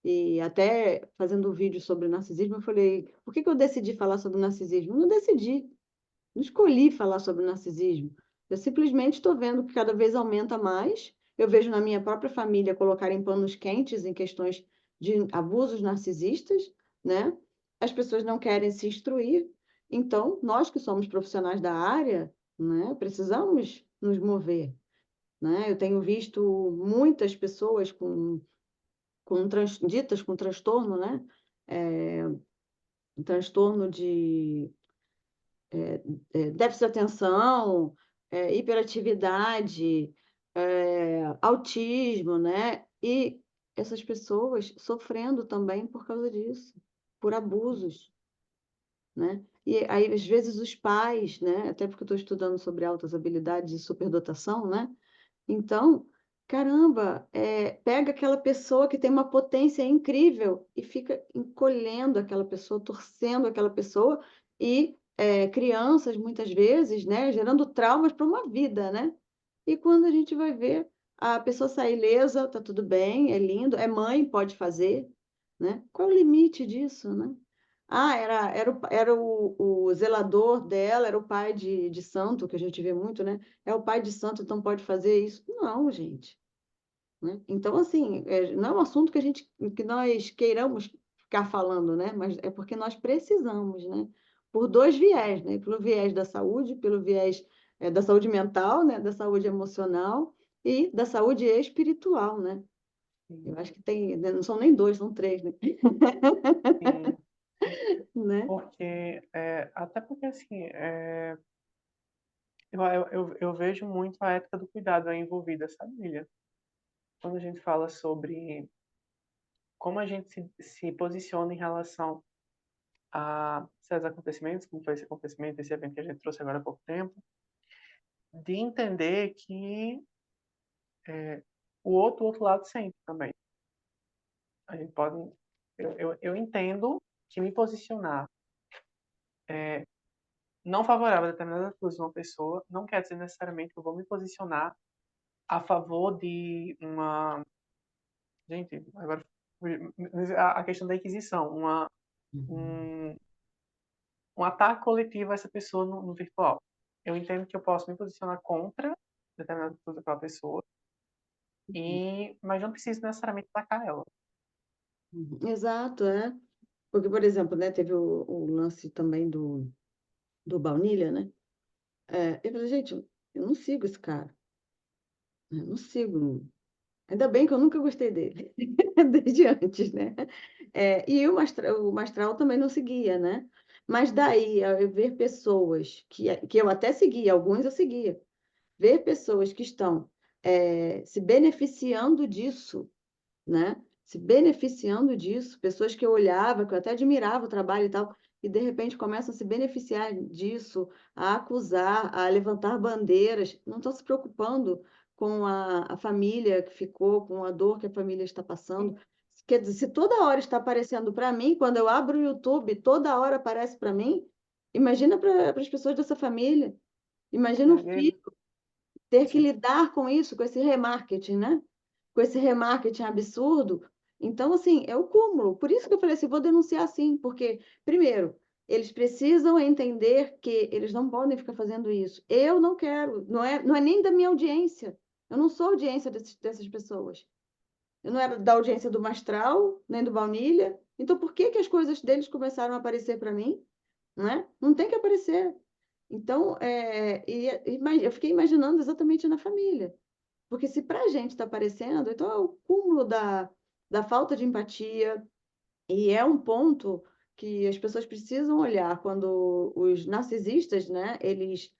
E até fazendo um vídeo sobre narcisismo, eu falei, por que que eu decidi falar sobre narcisismo? Eu não decidi. Não escolhi falar sobre narcisismo. Eu simplesmente estou vendo que cada vez aumenta mais. Eu vejo na minha própria família colocarem panos quentes em questões de abusos narcisistas, né? As pessoas não querem se instruir. Então, nós que somos profissionais da área, né, precisamos nos mover, né? Eu tenho visto muitas pessoas ditas com transtorno, né? Um transtorno de déficit de atenção, hiperatividade, autismo, né? E essas pessoas sofrendo também por causa disso, por abusos, né? E aí, às vezes, os pais, né? Até porque eu estou estudando sobre altas habilidades e superdotação, né? Então, caramba, pega aquela pessoa que tem uma potência incrível e fica encolhendo aquela pessoa, torcendo aquela pessoa e crianças, muitas vezes, né, gerando traumas para uma vida, né? E quando a gente vai ver, a pessoa sai ilesa, tá tudo bem, é lindo, é mãe, pode fazer, né? Qual é o limite disso, né? Ah, era o zelador dela, era o pai de santo, que a gente vê muito, né? É o pai de santo, então pode fazer isso. Não, gente. Né? Então, assim, não é um assunto que nós queiramos ficar falando, né? Mas é porque nós precisamos, né? Por dois viés, né? Pelo viés da saúde, pelo viés da saúde mental, né? Da saúde emocional e da saúde espiritual, né? Eu Sim, acho que tem, né, não são nem dois, são três, né? sim. Né? Porque, até porque, assim, eu vejo muito a ética do cuidado aí envolvida, sabe, Lilia? Quando a gente fala sobre como a gente se posiciona em relação a certos acontecimentos, como foi esse acontecimento, esse evento que a gente trouxe agora há pouco tempo, de entender que o outro lado sente também. A gente pode. Eu entendo que me posicionar não favorável a determinada atitude de uma pessoa não quer dizer necessariamente que eu vou me posicionar a favor de uma. Gente, agora a questão da inquisição, Uhum. um, um ataque coletivo a essa pessoa no virtual. Eu entendo que eu posso me posicionar contra determinada atitude daquela pessoa, mas não preciso necessariamente atacar ela. Uhum. Exato, é. Porque, por exemplo, né, teve o lance também do Baunilha, né? Eu falei, gente, eu não sigo esse cara. Eu não sigo. Ainda bem que eu nunca gostei dele, desde antes, né? E o Mastral também não seguia, né? Mas daí, ao eu ver pessoas que eu até seguia, alguns eu seguia, ver pessoas que estão se beneficiando disso, né? Se beneficiando disso, pessoas que eu olhava, que eu até admirava o trabalho e tal, e de repente começam a se beneficiar disso, a acusar, a levantar bandeiras, não estão se preocupando com a família que ficou, com a dor que a família está passando. Quer dizer, se toda hora está aparecendo para mim, quando eu abro o YouTube, toda hora aparece para mim, imagina para as pessoas dessa família. Imagina o É, filho ter que sim, lidar com isso, com esse remarketing, né? Com esse remarketing absurdo. Então, assim, é o cúmulo. Por isso que eu falei assim, vou denunciar sim, porque, primeiro, eles precisam entender que eles não podem ficar fazendo isso. Eu não quero, não é nem da minha audiência. Eu não sou audiência dessas pessoas. Eu não era da audiência do Mastral, nem do Baunilha. Então, por que que as coisas deles começaram a aparecer para mim? Né? Não tem que aparecer. Então, eu fiquei imaginando exatamente na família. Porque se para a gente está aparecendo, então é o cúmulo da falta de empatia, e é um ponto que as pessoas precisam olhar quando os narcisistas, né, eles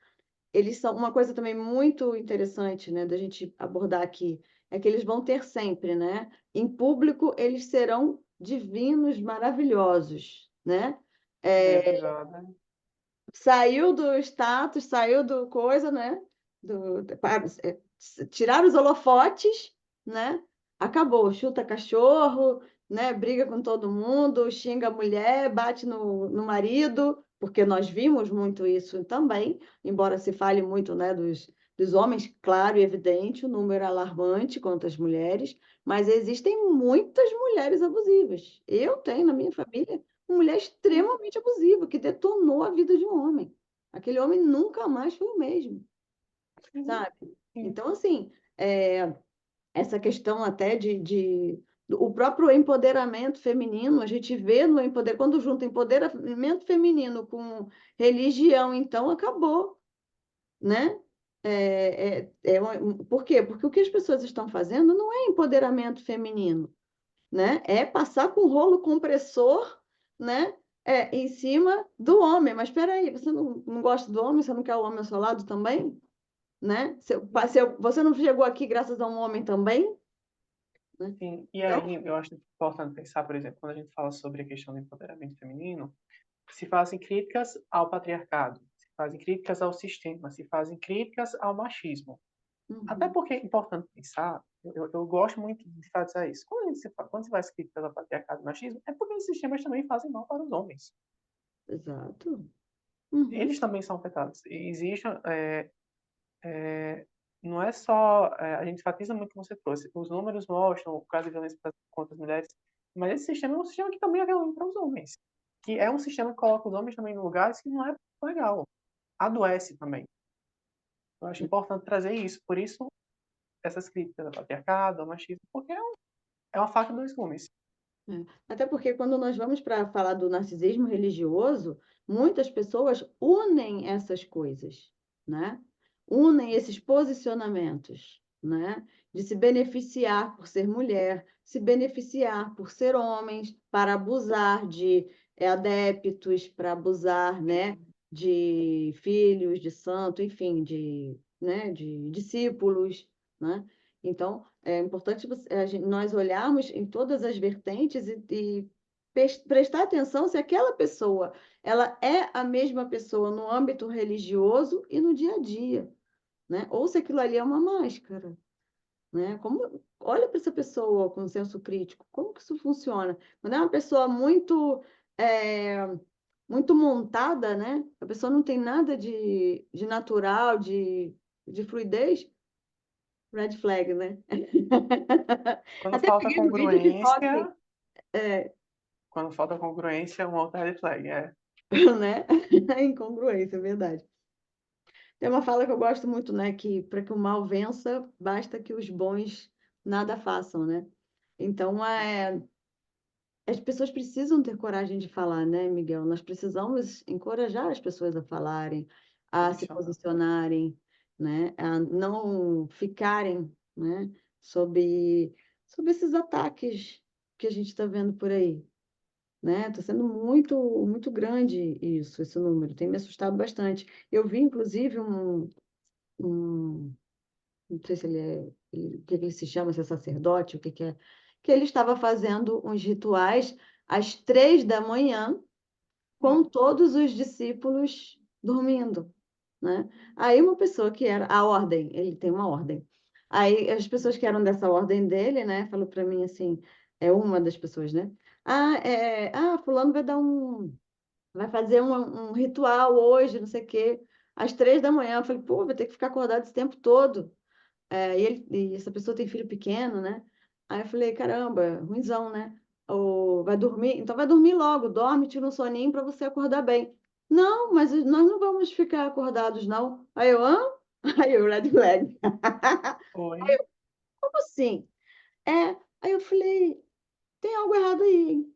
são uma coisa também muito interessante, né, da gente abordar aqui, é que eles vão ter sempre, né, em público eles serão divinos, maravilhosos, né? idealizada. Saiu do status, saiu do coisa, né? Tirar os holofotes, né? Acabou, chuta cachorro, né? Briga com todo mundo, xinga a mulher, bate no marido, porque nós vimos muito isso também, embora se fale muito, né, dos homens, claro e evidente, o número é alarmante quanto às mulheres, mas existem muitas mulheres abusivas. Eu tenho na minha família uma mulher extremamente abusiva, que detonou a vida de um homem. aquele homem nunca mais foi o mesmo, Sim, sabe? sim. Então, assim, essa questão até o próprio empoderamento feminino, a gente vê no quando junta empoderamento feminino com religião, então acabou, né? Por quê? Porque o que as pessoas estão fazendo não é empoderamento feminino, né? É passar com rolo compressor, né? Em cima do homem. Mas espera aí, você não gosta do homem? Você não quer o homem ao seu lado também? Né? Você não chegou aqui graças a um homem também? Né? Sim, e Então, aí eu acho importante pensar, por exemplo, quando a gente fala sobre a questão do empoderamento feminino, se fazem críticas ao patriarcado, se fazem críticas ao sistema, se fazem críticas ao machismo. Até uhum, porque é importante pensar, eu gosto muito de enfatizar isso. Quando se faz críticas ao patriarcado e machismo, é porque esses sistemas também fazem mal para os homens. exato. Uhum, Eles também são afetados. E existe, não é só, a gente enfatiza muito como você trouxe, os números mostram o caso de violência contra as mulheres, mas esse sistema é um sistema que também é violento para os homens, que é um sistema que coloca os homens também em lugares que não é legal, adoece também. Eu acho importante trazer isso, por isso essas críticas ao patriarcado, ao machismo, porque é uma faca de dois gumes. é. Até porque quando nós vamos para falar do narcisismo religioso, muitas pessoas unem essas coisas, né? Unem esses posicionamentos, né? De se beneficiar por ser mulher, se beneficiar por ser homens, para abusar de adeptos, para abusar, né? De filhos de santo, enfim, né? De discípulos, né? Então, é importante nós olharmos em todas as vertentes e prestar atenção se aquela pessoa ela é a mesma pessoa no âmbito religioso e no dia a dia, né? Ou se aquilo ali é uma máscara, né? Olha para essa pessoa com senso crítico, como que isso funciona? Quando é uma pessoa é, muito montada, né? A pessoa não tem nada de natural, de fluidez, red flag, né? Quando Até falta peguei um vídeo de rock, congruência, quando falta congruência, é uma outra red flag. É. né? Incongruência, é verdade. Tem uma fala que eu gosto muito, né? Que para que o mal vença, basta que os bons nada façam, né? Então, as pessoas precisam ter coragem de falar, né, Miguel? Nós precisamos encorajar as pessoas a falarem, a se Posicionar. posicionarem, né? A não ficarem, né? Sob, sob esses ataques que a gente está vendo por aí, né? Está sendo muito grande isso, esse número, tem me assustado bastante. Eu vi, inclusive, um não sei se o que que ele se chama, se é sacerdote, o que que é, que ele estava fazendo uns rituais às 3 da manhã, com Hum, todos os discípulos dormindo, né? Aí uma pessoa que era a ordem, ele tem uma ordem. Aí as pessoas que eram dessa ordem dele, né, falou para mim assim, é uma das pessoas, né? Fulano vai fazer um ritual hoje, não sei o quê, às 3 da manhã. Eu falei, pô, vai ter que ficar acordado esse tempo todo. E essa pessoa tem filho pequeno, né? Aí eu falei, caramba, ruinzão, né? Ou vai dormir, então vai dormir logo, dorme, tira um soninho para você acordar bem. Não, mas nós não vamos ficar acordados, não. Aí eu, hã? Aí eu, red flag. foi. Como assim? Aí eu falei, tem algo errado aí, hein?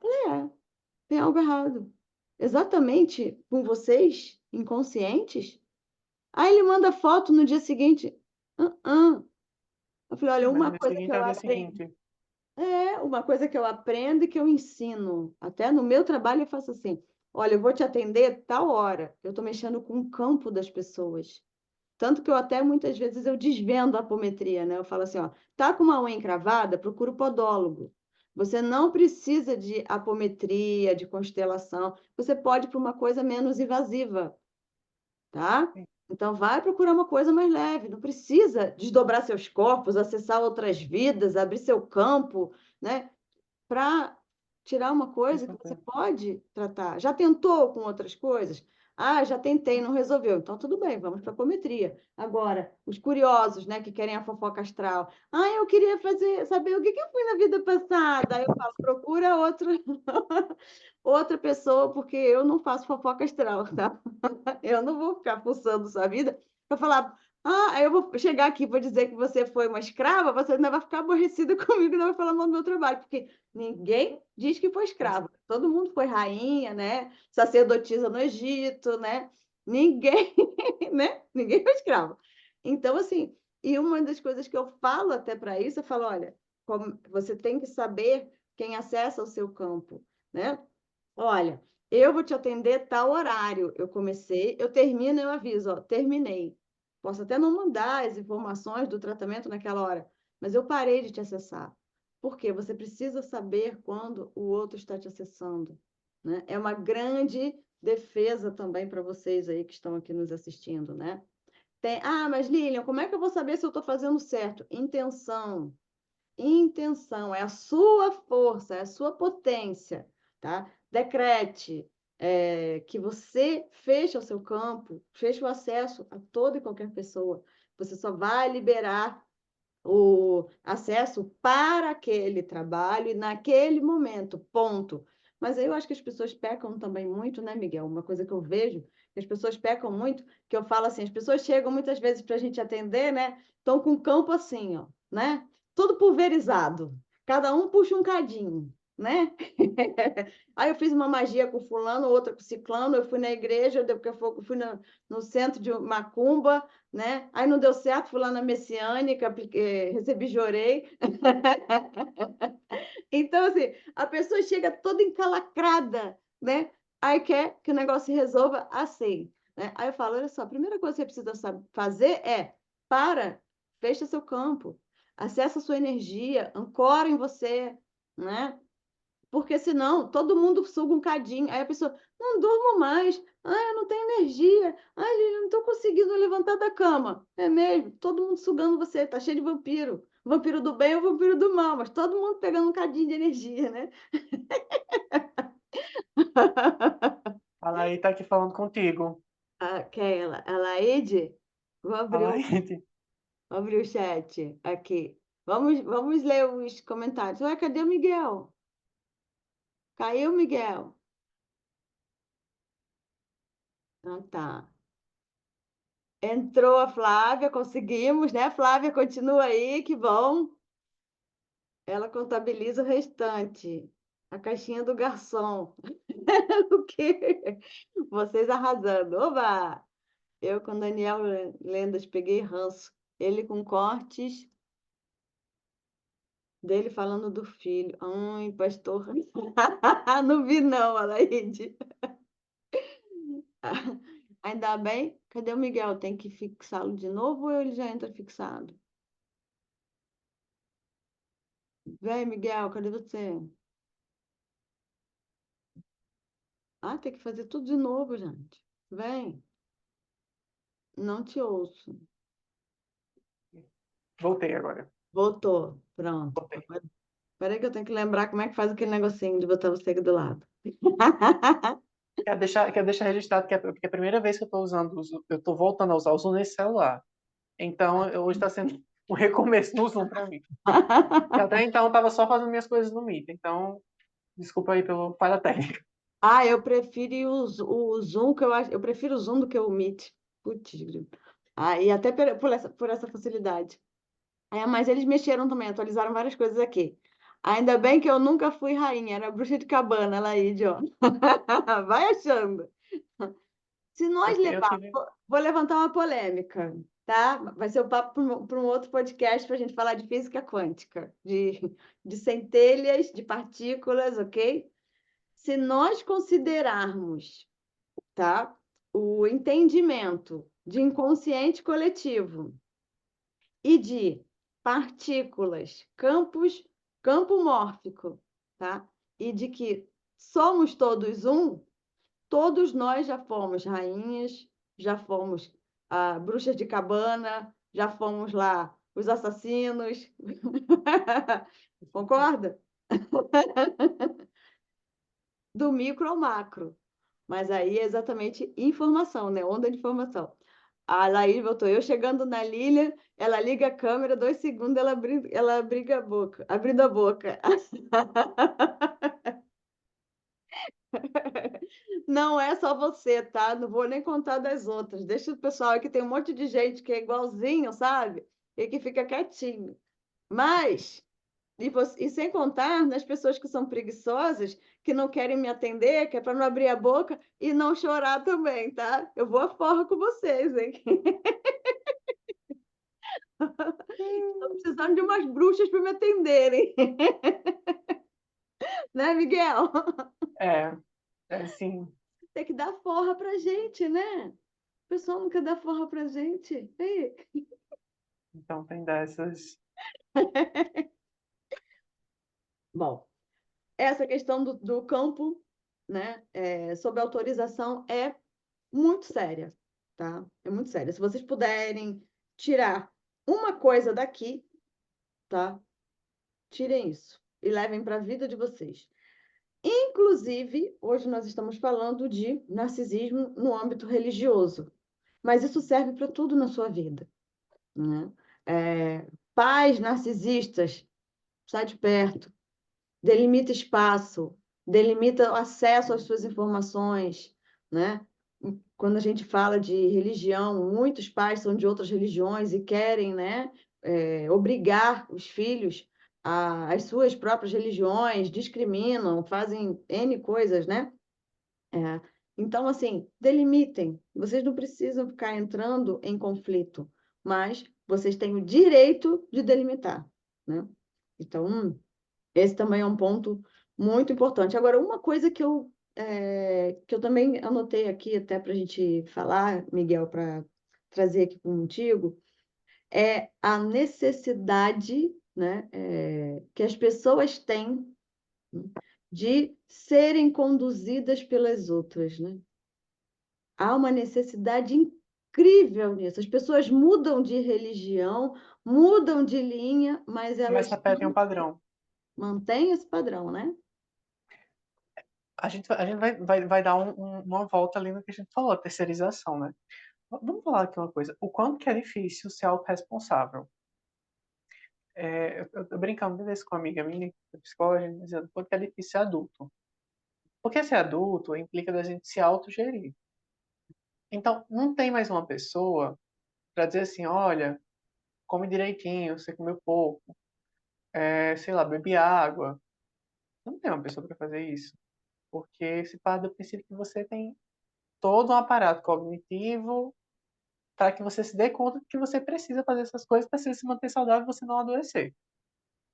Falei, tem algo errado. Exatamente com vocês, inconscientes? Aí ele manda foto no dia seguinte. "Ah." Eu falei, olha, Mas no dia seguinte é o dia seguinte. uma coisa que eu aprendo e que eu ensino. Até no meu trabalho eu faço assim, olha, eu vou te atender tal hora. Eu estou mexendo com o campo das pessoas. Tanto que eu até muitas vezes eu desvendo a apometria, né? Eu falo assim, ó, tá com uma unha encravada, procura o podólogo. Você não precisa de apometria, de constelação. Você pode ir para uma coisa menos invasiva, tá? Então, vai procurar uma coisa mais leve. Não precisa desdobrar seus corpos, acessar outras vidas, abrir seu campo, né? Para tirar uma Com coisa que você certeza. pode tratar. Já tentou com outras coisas? Ah, já tentei, não resolveu. Então, tudo bem, vamos para a apometria. Agora, os curiosos, né, que querem a fofoca astral. Ah, eu queria saber o que que eu fui na vida passada. Aí eu falo, procura outra pessoa, porque eu não faço fofoca astral, tá? Eu não vou ficar fuçando sua vida para falar, ah, eu vou chegar aqui e vou dizer que você foi uma escrava, você ainda vai ficar aborrecida comigo e não vai falar mal do meu trabalho, porque ninguém diz que foi escrava. Todo mundo foi rainha, né? Sacerdotisa no Egito, né? Ninguém, né? Ninguém foi escravo. Então, assim, e uma das coisas que eu falo até para isso, eu falo, olha, você tem que saber quem acessa o seu campo, né? Olha, eu vou te atender tal horário. Eu comecei, eu termino, eu aviso, ó, terminei. Posso até não mandar as informações do tratamento naquela hora, mas eu parei de te acessar. Por quê? Você precisa saber quando o outro está te acessando, né? É uma grande defesa também para vocês aí que estão aqui nos assistindo, né? Mas Lilian, como é que eu vou saber se eu estou fazendo certo? Intenção. Intenção é a sua força, é a sua potência, tá? Decrete que você fecha o seu campo, fecha o acesso a toda e qualquer pessoa. Você só vai liberar o acesso para aquele trabalho e naquele momento, ponto. Mas aí eu acho que as pessoas pecam também muito, né, Miguel? Uma coisa que eu vejo, que as pessoas pecam muito, que eu falo assim, as pessoas chegam muitas vezes para a gente atender, né? Estão com o campo assim, ó, né? Tudo pulverizado. Cada um puxa um cadinho, né? Aí eu fiz uma magia com fulano, outra com ciclano, eu fui na igreja, daqui a pouco fui no centro de macumba, né? Aí não deu certo, fui lá na Messiânica, recebi jorei. Então, assim, a pessoa chega toda encalacrada, né? Aí quer que o negócio se resolva assim, né? Aí eu falo, olha só, a primeira coisa que você precisa fazer é, fecha seu campo, acessa a sua energia, ancora em você, né? Porque senão todo mundo suga um cadinho. Aí a pessoa, não durmo mais. Eu não tenho energia. Eu não estou conseguindo levantar da cama. É mesmo? Todo mundo sugando você. Tá cheio de vampiro. Vampiro do bem ou vampiro do mal, mas todo mundo pegando um cadinho de energia, né? A Laí tá aqui falando contigo. Quem é ela? A Laide? Vou A abrir o, Laí, vou abrir o chat aqui. Vamos ler os comentários. Ué, cadê o Miguel? Caiu, Miguel? Ah, tá. Entrou a Flávia, conseguimos, né? Flávia, continua aí, que bom. Ela contabiliza o restante. A caixinha do garçom. O quê? Vocês arrasando. Oba! Eu com Daniel Lendas peguei ranço. Ele com cortes dele falando do filho. Ai, pastor. Não vi não, Alaide. Ainda bem. Cadê o Miguel? Tem que fixá-lo de novo ou ele já entra fixado? Vem, Miguel, cadê você? Tem que fazer tudo de novo, gente. Vem, não te ouço. voltei agora. Voltou, pronto. Voltei. Peraí que eu tenho que lembrar como é que faz aquele negocinho de botar você aqui do lado. Quero deixar registrado que é a primeira vez que eu estou usando, eu estou voltando a usar o Zoom nesse celular. Então, hoje está sendo um recomeço no Zoom para mim. Que até então eu estava só fazendo minhas coisas no Meet. Então, desculpa aí pelo falha técnica. Eu prefiro o Zoom, eu prefiro o Zoom do que o Meet. Putz, grilo. E até por essa facilidade. Mas eles mexeram também, atualizaram várias coisas aqui. Ainda bem que eu nunca fui rainha, era bruxa de cabana, Laíde, ó. Vai achando. Se nós Eu levar, tive. vou levantar uma polêmica, tá? Vai ser o papo para um outro podcast para a gente falar de física quântica, de centelhas, de partículas, ok? Se nós considerarmos, tá, o entendimento de inconsciente coletivo e de partículas, campo mórfico, tá? E de que somos todos um, todos nós já fomos rainhas, já fomos bruxas de cabana, já fomos lá os assassinos. Concorda? Do micro ao macro. Mas aí é exatamente informação, né? Onda de informação. A Laís voltou. Eu chegando na Lília, ela liga a câmera, 2 segundos, ela abriga a boca, abrindo a boca. Não é só você, tá? Não vou nem contar das outras. Deixa o pessoal aqui, tem um monte de gente que é igualzinho, sabe? E que fica quietinho. Mas, e sem contar nas pessoas que são preguiçosas, que não querem me atender, que é para não abrir a boca e não chorar também, tá? Eu vou à forra com vocês, hein? Estou precisando de umas bruxas para me atenderem, né, Miguel? É, é assim. Tem que dar forra pra gente, né? O pessoal não quer dar forra pra gente. Ei. Então tem dessas. Bom, essa questão do campo, né, sob autorização é muito séria, tá? É muito séria. Se vocês puderem tirar uma coisa daqui, tá? Tirem isso e levem para a vida de vocês. Inclusive, hoje nós estamos falando de narcisismo no âmbito religioso, mas isso serve para tudo na sua vida, né? Pais narcisistas, sai de perto, delimita espaço, delimita o acesso às suas informações, né? Quando a gente fala de religião, muitos pais são de outras religiões e querem, né, obrigar os filhos às suas próprias religiões, discriminam, fazem N coisas, né? É. Então, assim, delimitem. Vocês não precisam ficar entrando em conflito, mas vocês têm o direito de delimitar, né? Então, esse também é um ponto muito importante. Agora, uma coisa que eu também anotei aqui até para a gente falar, Miguel, para trazer aqui contigo, é a necessidade, né, que as pessoas têm de serem conduzidas pelas outras, né? Há uma necessidade incrível nisso. As pessoas mudam de religião, mudam de linha, mas Mas elas repetem um padrão. mantêm esse padrão, né? A gente vai dar uma volta ali no que a gente falou, a terceirização, né? Vamos falar aqui uma coisa. O quanto que é difícil ser autorresponsável. Eu brincando desse com uma amiga minha, que é psicóloga, a gente dizendo o quanto que é difícil ser adulto. Porque ser adulto implica da gente se autogerir. Então, não tem mais uma pessoa para dizer assim, olha, come direitinho, você comeu pouco, sei lá, bebe água. Não tem uma pessoa para fazer isso. Porque se parte do princípio que você tem todo um aparato cognitivo para que você se dê conta de que você precisa fazer essas coisas para se manter saudável e você não adoecer.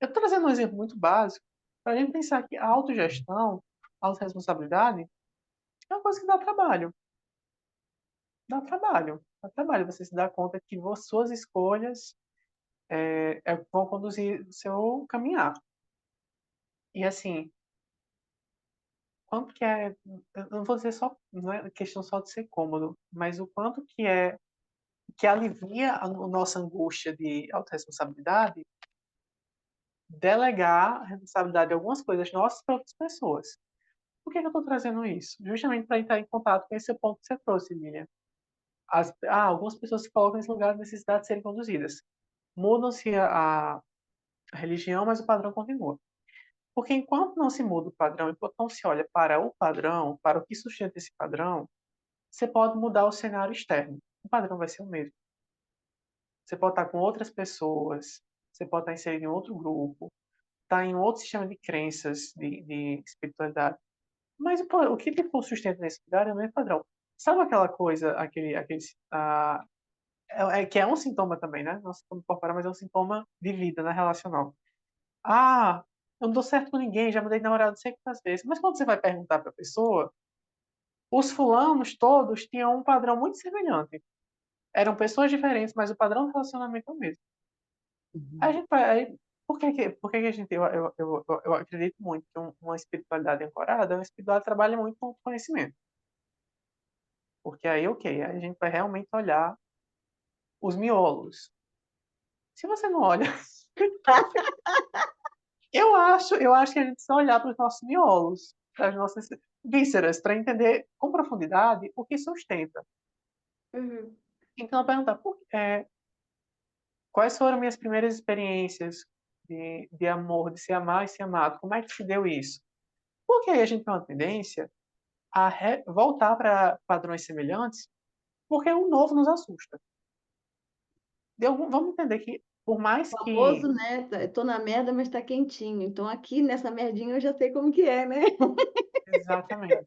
Eu estou trazendo um exemplo muito básico para a gente pensar que a autogestão, a autorresponsabilidade é uma coisa que dá trabalho. Dá trabalho. Dá trabalho você se dar conta que suas escolhas vão conduzir o seu caminhar. E assim, quanto que é, eu não vou dizer só, não é questão só de ser cômodo, mas o quanto que alivia a nossa angústia de autorresponsabilidade, delegar a responsabilidade de algumas coisas nossas para outras pessoas. Por que eu estou trazendo isso? Justamente para entrar em contato com esse ponto que você trouxe, Lilian. Algumas pessoas se colocam nesse lugar de necessidade de serem conduzidas. Mudam-se a religião, mas o padrão continua. Porque enquanto não se muda o padrão, enquanto não se olha para o padrão, para o que sustenta esse padrão, você pode mudar o cenário externo. O padrão vai ser o mesmo. Você pode estar com outras pessoas, você pode estar inserido em outro grupo, estar em outro sistema de crenças, de espiritualidade. Mas o que for sustento nesse lugar é o mesmo padrão. Sabe aquela coisa, que é um sintoma também, né? Não é um sintoma corporal, mas é um sintoma de vida, né? Relacional. Ah, eu não dou certo com ninguém, já mudei de namorado não sei quantas vezes. Mas quando você vai perguntar para a pessoa, os fulanos todos tinham um padrão muito semelhante. Eram pessoas diferentes, mas o padrão do relacionamento é o mesmo. Aí a Uhum. gente vai, por que que a gente, eu acredito muito que uma espiritualidade ancorada, uma espiritualidade trabalha muito com conhecimento. Porque aí, ok, aí a gente vai realmente olhar os miolos. Se você não olha, eu acho que a gente precisa olhar para os nossos miolos, para as nossas, vísceras para entender com profundidade o que sustenta. Uhum. Então, eu perguntar quais foram minhas primeiras experiências de amor, de se amar e ser amado, como é que se deu isso? Porque aí a gente tem uma tendência a voltar para padrões semelhantes, porque o novo nos assusta. Vamos entender que, por mais que. Famoso, né? Tô na merda, mas tá quentinho. Então, aqui nessa merdinha eu já sei como que é, né? Exatamente.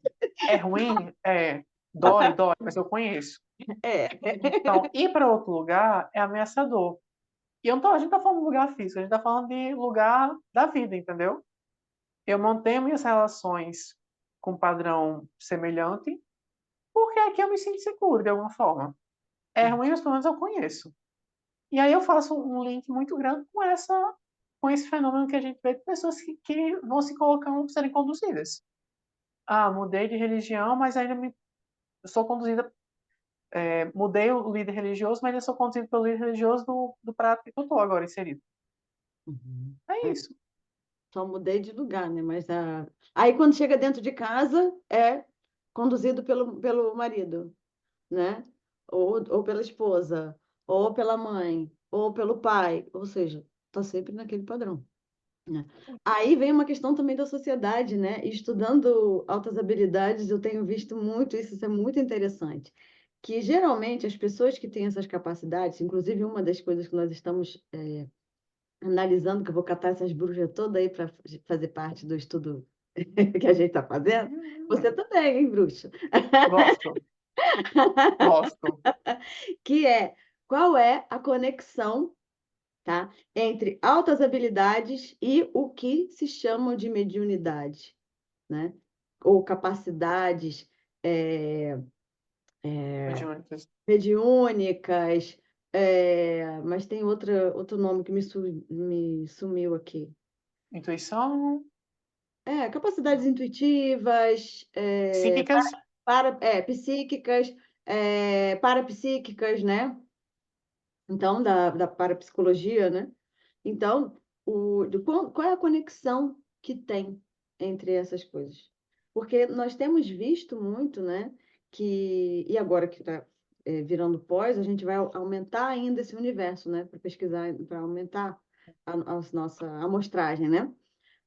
É ruim? É. Dói, dói, mas eu conheço. É. Então, ir para outro lugar é ameaçador. E eu não tô, a gente tá falando de lugar físico, a gente tá falando de lugar da vida, entendeu? Eu mantenho minhas relações com padrão semelhante, porque aqui eu me sinto seguro de alguma forma. É ruim, mas pelo menos eu conheço. E aí eu faço um link muito grande com esse fenômeno que a gente vê de pessoas que vão se colocando serem conduzidas. Ah, mudei de religião, mas ainda sou conduzida. Mudei o líder religioso, mas ainda sou conduzido pelo líder religioso do prato que eu estou agora inserido. Uhum. É É, isso. só mudei de lugar, né? Mas aí quando chega dentro de casa é conduzido pelo marido, né? Ou pela esposa, ou pela mãe, ou pelo pai. Ou seja, tá sempre naquele padrão, né? Aí vem uma questão também da sociedade, né? E estudando altas habilidades, eu tenho visto muito isso, isso é muito interessante. Que geralmente as pessoas que têm essas capacidades, inclusive uma das coisas que nós estamos analisando, que eu vou catar essas bruxas todas aí para fazer parte do estudo que a gente está fazendo, você também, hein, bruxa? Gosto, gosto. Que é qual é a conexão, tá, entre altas habilidades e o que se chama de mediunidade, né? Ou capacidades é, Mediúnicas. mediúnicas, mas tem outro nome que me sumiu aqui. Intuição. Capacidades intuitivas, Psíquicas. psíquicas, parapsíquicas, né? Então, da parapsicologia, né? Então, qual é a conexão que tem entre essas coisas? Porque nós temos visto muito, né? E agora que está virando pós, a gente vai aumentar ainda esse universo, né? Para pesquisar, para aumentar a nossa amostragem, né?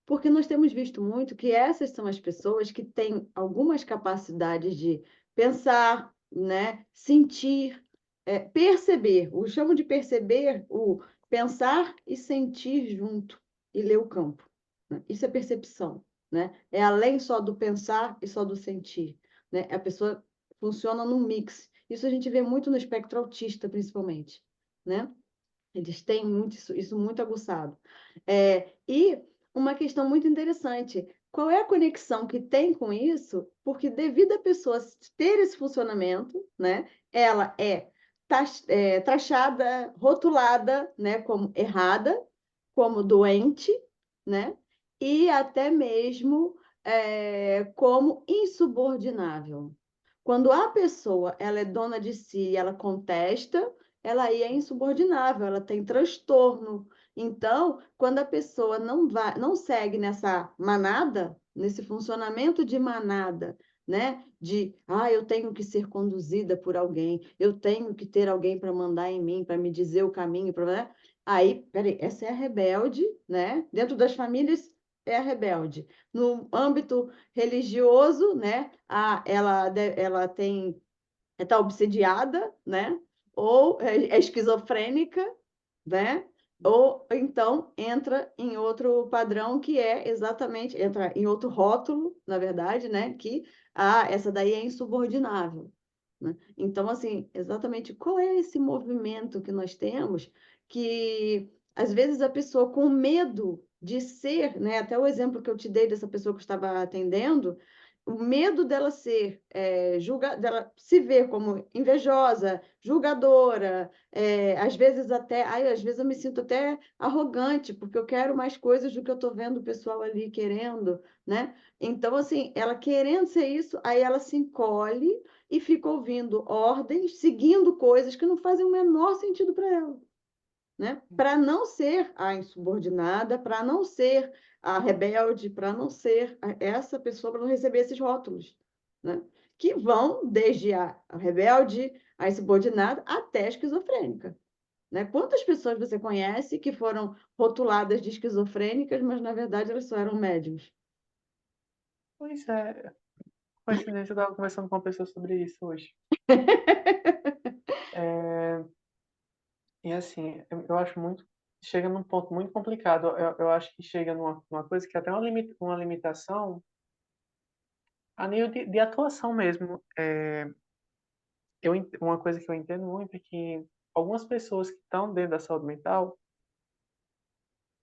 Porque nós temos visto muito que essas são as pessoas que têm algumas capacidades de pensar, né, sentir, perceber. Eu chamo de perceber o pensar e sentir junto e ler o campo, né? Isso é percepção, né? É além só do pensar e só do sentir, né? A pessoa funciona num mix. Isso a gente vê muito no espectro autista, principalmente, né? Eles têm muito isso muito aguçado. E uma questão muito interessante, qual é a conexão que tem com isso? Porque devido a pessoa ter esse funcionamento, né, ela é taxada, rotulada, né, como errada, como doente, né, e até mesmo como insubordinável. Quando a pessoa ela é dona de si, ela contesta, ela aí é insubordinável, ela tem transtorno. Então, quando a pessoa não segue nessa manada, nesse funcionamento de manada, né? Eu tenho que ser conduzida por alguém, eu tenho que ter alguém para mandar em mim, para me dizer o caminho, né? Aí, peraí, essa é a rebelde, né? Dentro das famílias é a rebelde. No âmbito religioso, né? Ela está obsediada, né? Ou é esquizofrênica, né? Ou então entra em outro padrão que é exatamente, entra em outro rótulo, na verdade, né? Que essa daí é insubordinável, né? Então, assim, exatamente qual é esse movimento que nós temos que às vezes a pessoa com medo de ser, né? Até o exemplo que eu te dei dessa pessoa que eu estava atendendo, o medo dela ser dela se ver como invejosa, julgadora, às vezes às vezes eu me sinto até arrogante, porque eu quero mais coisas do que eu estou vendo o pessoal ali querendo, né? Então, assim, ela querendo ser isso, aí ela se encolhe e fica ouvindo ordens, seguindo coisas que não fazem o menor sentido para ela. né? Para não ser a insubordinada, para não ser a rebelde, para não ser essa pessoa, para não receber esses rótulos, né? Que vão desde a rebelde, a insubordinada, até a esquizofrênica. Né? Quantas pessoas você conhece que foram rotuladas de esquizofrênicas, mas na verdade elas só eram médiums? Pois é, coincidência, eu estava conversando com uma pessoa sobre isso hoje. É, e assim, eu acho muito. Chega num ponto muito complicado. Eu acho que chega numa coisa que é até uma limitação a nível de atuação mesmo. Uma coisa que eu entendo muito é que algumas pessoas que estão dentro da saúde mental,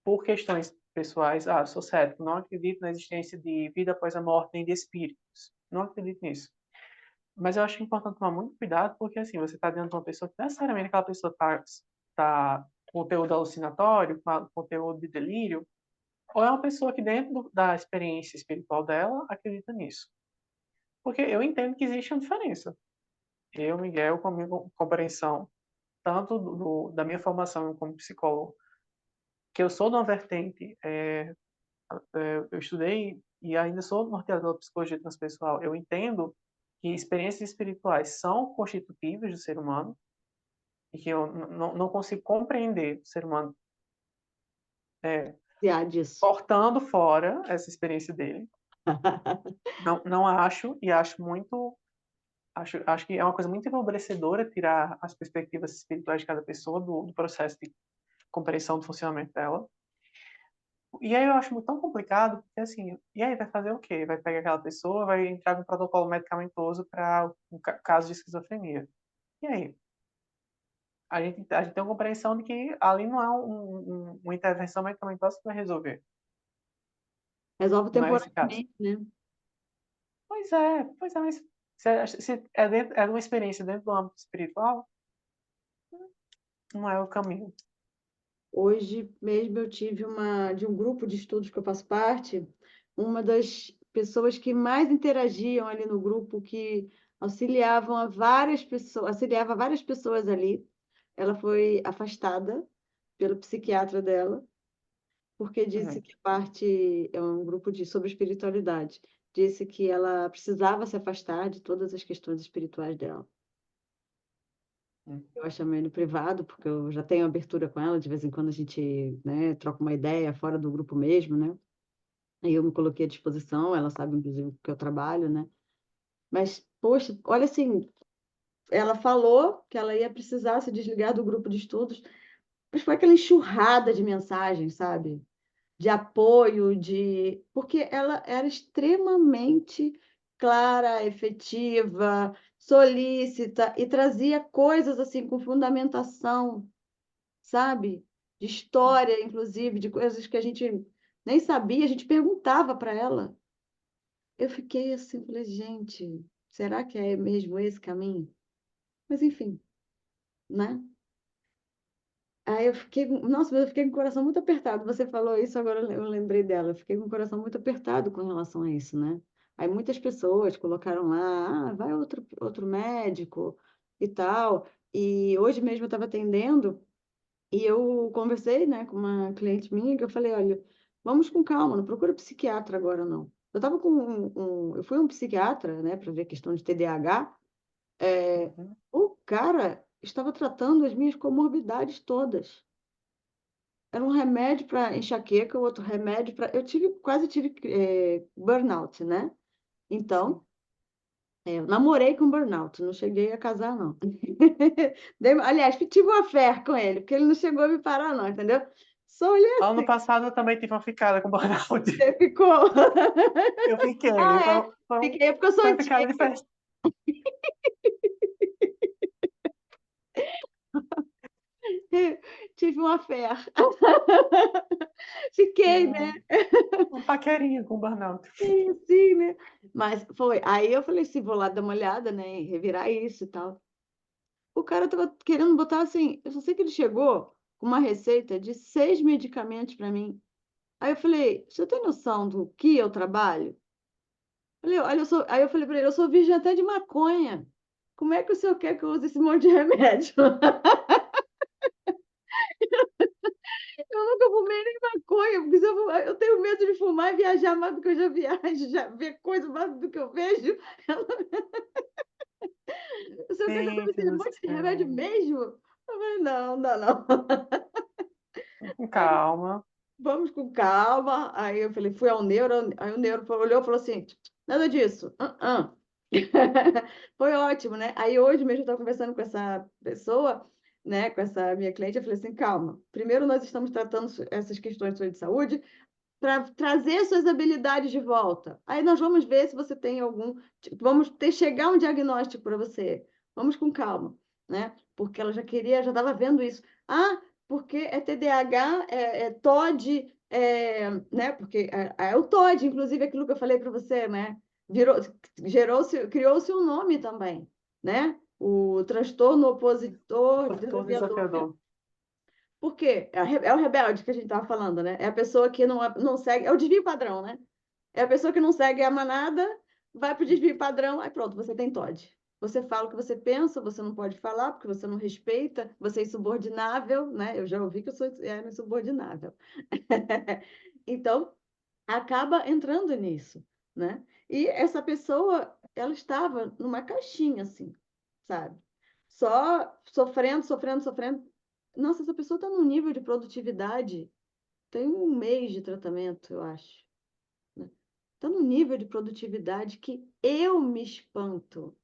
por questões pessoais, sou cético, não acredito na existência de vida após a morte nem de espíritos. Não acredito nisso. Mas eu acho importante tomar muito cuidado, porque assim, você está diante de uma pessoa que necessariamente aquela pessoa tá com conteúdo alucinatório, com conteúdo de delírio, ou é uma pessoa que dentro da experiência espiritual dela acredita nisso. Porque eu entendo que existe uma diferença. Eu, Miguel, com a minha compreensão, tanto da minha formação como psicólogo, que eu sou de uma vertente, eu estudei e ainda sou norteado pela psicologia transpessoal, eu entendo que experiências espirituais são constitutivas do ser humano e que eu não consigo compreender o ser humano Se há disso. cortando fora essa experiência dele. Não acho, e acho muito. Acho que é uma coisa muito enobrecedora tirar as perspectivas espirituais de cada pessoa do processo de compreensão do funcionamento dela. E aí eu acho muito tão complicado, porque assim, e aí vai fazer o quê? Vai pegar aquela pessoa, vai entrar com um protocolo medicamentoso para um caso de esquizofrenia. E aí? A gente tem uma compreensão de que ali não é uma intervenção medicamentosa que vai resolver. Resolve Não é esse caso. temporariamente, né? Pois é, mas se é uma experiência dentro do âmbito espiritual, não é o caminho. Hoje mesmo eu tive de um grupo de estudos que eu faço parte, uma das pessoas que mais interagiam ali no grupo, que auxiliava várias pessoas ali. Ela foi afastada pelo psiquiatra dela, porque disse Uhum. que parte é um grupo sobre espiritualidade. Disse que ela precisava se afastar de todas as questões espirituais dela. Uhum. Eu a chamei no privado, porque eu já tenho abertura com ela, de vez em quando a gente, né, troca uma ideia fora do grupo mesmo, né? Aí eu me coloquei à disposição, ela sabe, inclusive, que eu trabalho, né? Mas, poxa, olha assim, ela falou que ela ia precisar se desligar do grupo de estudos, mas foi aquela enxurrada de mensagens, sabe? De apoio, porque ela era extremamente clara, efetiva, solícita e trazia coisas assim com fundamentação, sabe? De história, inclusive, de coisas que a gente nem sabia, a gente perguntava para ela. Eu fiquei assim, falei, gente, será que é mesmo esse caminho? Mas enfim, né? Aí eu fiquei, nossa, eu fiquei com o coração muito apertado. Você falou isso, agora eu lembrei dela. Eu fiquei com o coração muito apertado com relação a isso, né? Aí muitas pessoas colocaram lá, vai outro médico e tal. E hoje mesmo eu estava atendendo e eu conversei, né, com uma cliente minha que eu falei, olha, vamos com calma, não procura psiquiatra agora, não. Eu estava com eu fui a um psiquiatra, né, para ver questão de TDAH. Uhum. O cara estava tratando as minhas comorbidades todas. Era um remédio para enxaqueca, outro remédio para. Quase tive burnout, né? Então, Sim. eu namorei com burnout, não cheguei a casar, não. Aliás, tive uma fé com ele, porque ele não chegou a me parar, não, entendeu? Só olhei Ano assim, passado eu também tive uma ficada com burnout. você ficou. Eu fiquei. Ah, é. Fiquei porque eu sou Foi uma ficada antiga. diferente. Tive uma fé. Fiquei, né? Uma paquerinha com burnout. Sim, né? Mas foi. Aí eu falei assim, vou lá dar uma olhada, né? E revirar isso e tal. O cara tava querendo botar assim, eu só sei que ele chegou com uma receita de 6 medicamentos para mim. Aí eu falei, você tem noção do que eu trabalho? Falei, olha, aí eu falei para ele, eu sou virgem até de maconha. Como é que o senhor quer que eu use esse monte de remédio? fumei nem maconha, porque eu tenho medo de fumar e viajar mais do que eu já viajo, já ver coisa mais do que eu vejo. O senhor quer que eu tome Gente esse do monte de remédio céu. mesmo? Eu falei, não, não, não. Com Aí, calma. vamos com calma. Aí eu falei, fui ao neuro, aí o neuro olhou e falou assim, nada disso. Foi ótimo, né? Aí hoje mesmo eu estava conversando com essa pessoa, né, com essa minha cliente, eu falei assim, calma. Primeiro nós estamos tratando essas questões de saúde para trazer suas habilidades de volta. Aí nós vamos ver se você tem algum, vamos ter chegar um diagnóstico para você. Vamos com calma, né? Porque ela já queria, já estava vendo isso. Ah, porque é TDAH, é TOD, né? Porque é o TOD, inclusive aquilo que eu falei para você, né? Virou, criou-se um nome também, né? O transtorno opositor Todo desafiador, né? desafiador. Por quê? É o rebelde que a gente estava falando, né? É a pessoa que não segue, é o desvio padrão, né? É a pessoa que não segue a manada, vai para o desvio padrão, aí pronto, você tem TOD. Você fala o que você pensa, você não pode falar porque você não respeita, você é insubordinável, né? Eu já ouvi que eu sou insubordinável. Então, acaba entrando nisso, né? E essa pessoa, ela estava numa caixinha, assim, sabe? Só sofrendo, sofrendo, sofrendo. Nossa, essa pessoa está num nível de produtividade, tem um mês de tratamento, eu acho, né? Está num nível de produtividade que eu me espanto.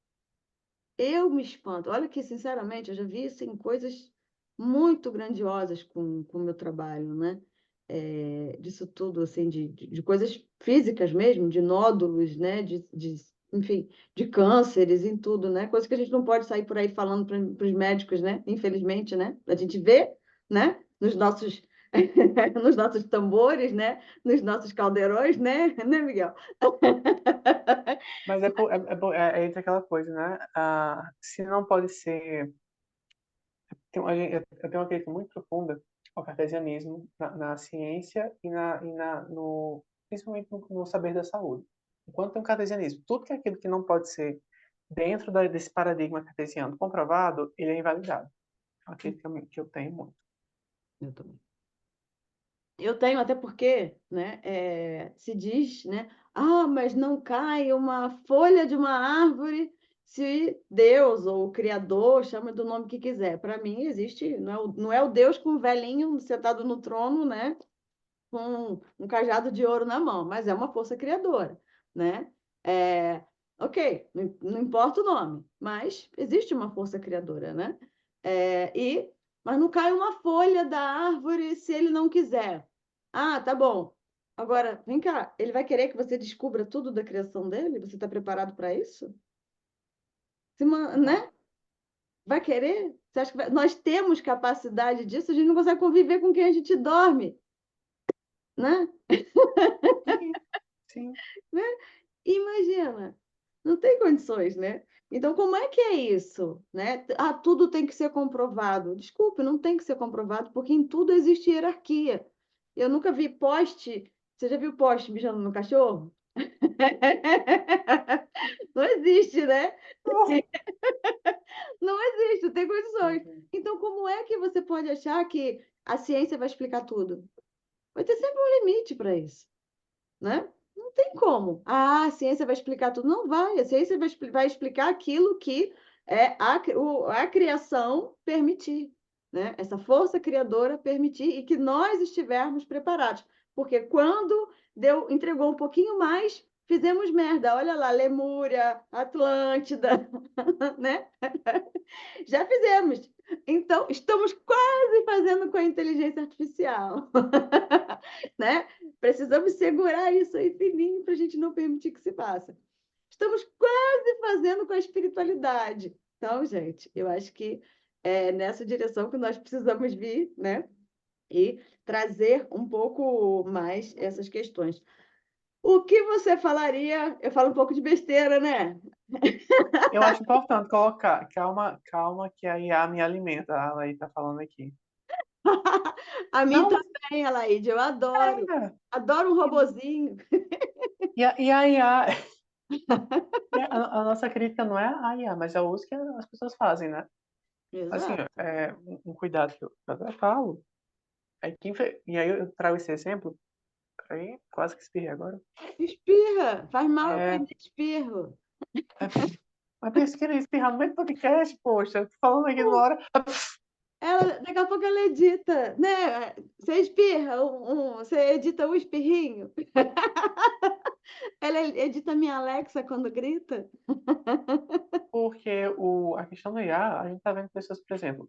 Eu me espanto. Olha que, sinceramente, eu já vi assim, coisas muito grandiosas com o meu trabalho, né? Disso tudo, assim, de coisas físicas mesmo, de nódulos, né? Enfim, de cânceres em tudo, né? Coisas que a gente não pode sair por aí falando para os médicos, né? Infelizmente, né? A gente vê, né? Nos nossos, nos nossos tambores, né? Nos nossos caldeirões, né? Né, Miguel? Mas é entre aquela coisa, né? Se não pode ser. Eu tenho uma crítica muito profunda ao cartesianismo na ciência no, principalmente no saber da saúde. Enquanto tem um cartesianismo, tudo que é aquilo que não pode ser dentro desse paradigma cartesiano comprovado, ele é invalidado. É uma crítica que eu tenho muito. Eu também. Eu tenho até porque, né, se diz, né, mas não cai uma folha de uma árvore se Deus ou o Criador chama do nome que quiser. Para mim existe, não é o Deus com o velhinho sentado no trono, né, com um cajado de ouro na mão, mas é uma força criadora, né? Ok, não importa o nome, mas existe uma força criadora, né? Mas não cai uma folha da árvore se ele não quiser. Ah, tá bom. Agora, vem cá, ele vai querer que você descubra tudo da criação dele? Você está preparado para isso? Não. Né? Vai querer? Você acha que nós temos capacidade disso? A gente não consegue conviver com quem a gente dorme, né? Sim, sim. Né? Imagina, não tem condições, né? Então, como é que é isso, né? Ah, tudo tem que ser comprovado. Desculpe, não tem que ser comprovado, porque em tudo existe hierarquia. Eu nunca vi poste. Você já viu poste mijando no cachorro? Não existe, né? Não existe, não tem condições. Uhum. Então, como é que você pode achar que a ciência vai explicar tudo? Vai ter sempre um limite para isso, né? Não tem como. Ah, a ciência vai explicar tudo. Não vai. A ciência vai explicar aquilo que a criação permitir, né? Essa força criadora permitir e que nós estivermos preparados. Porque quando entregou um pouquinho mais, fizemos merda. Olha lá, Lemúria, Atlântida, né? Já fizemos. Então, estamos quase fazendo com a inteligência artificial, né? Precisamos segurar isso aí fininho para a gente não permitir que se faça. Estamos quase fazendo com a espiritualidade. Então, gente, eu acho que é nessa direção que nós precisamos vir, né? E trazer um pouco mais essas questões. O que você falaria? Eu falo um pouco de besteira, né? Eu acho importante colocar, calma, calma, que a IA me alimenta. A Laí tá falando aqui. A mim Não, mas também, Alaide, eu adoro. é. Adoro um robozinho. E a IA, a nossa crítica não é a IA, mas é o uso que as pessoas fazem, né? Assim, Exato. um cuidado que eu até falo E aí eu trago esse exemplo, aí quase que espirrei agora. Espirra, faz mal eu É, perder espirro. mas pensei que ia espirrar no meio do podcast, poxa, tô falando aqui numa hora. Daqui a pouco ela edita, né? Você espirra, você edita um espirrinho. Ela edita minha Alexa quando grita. Porque a questão do IA, a gente tá vendo pessoas, por exemplo,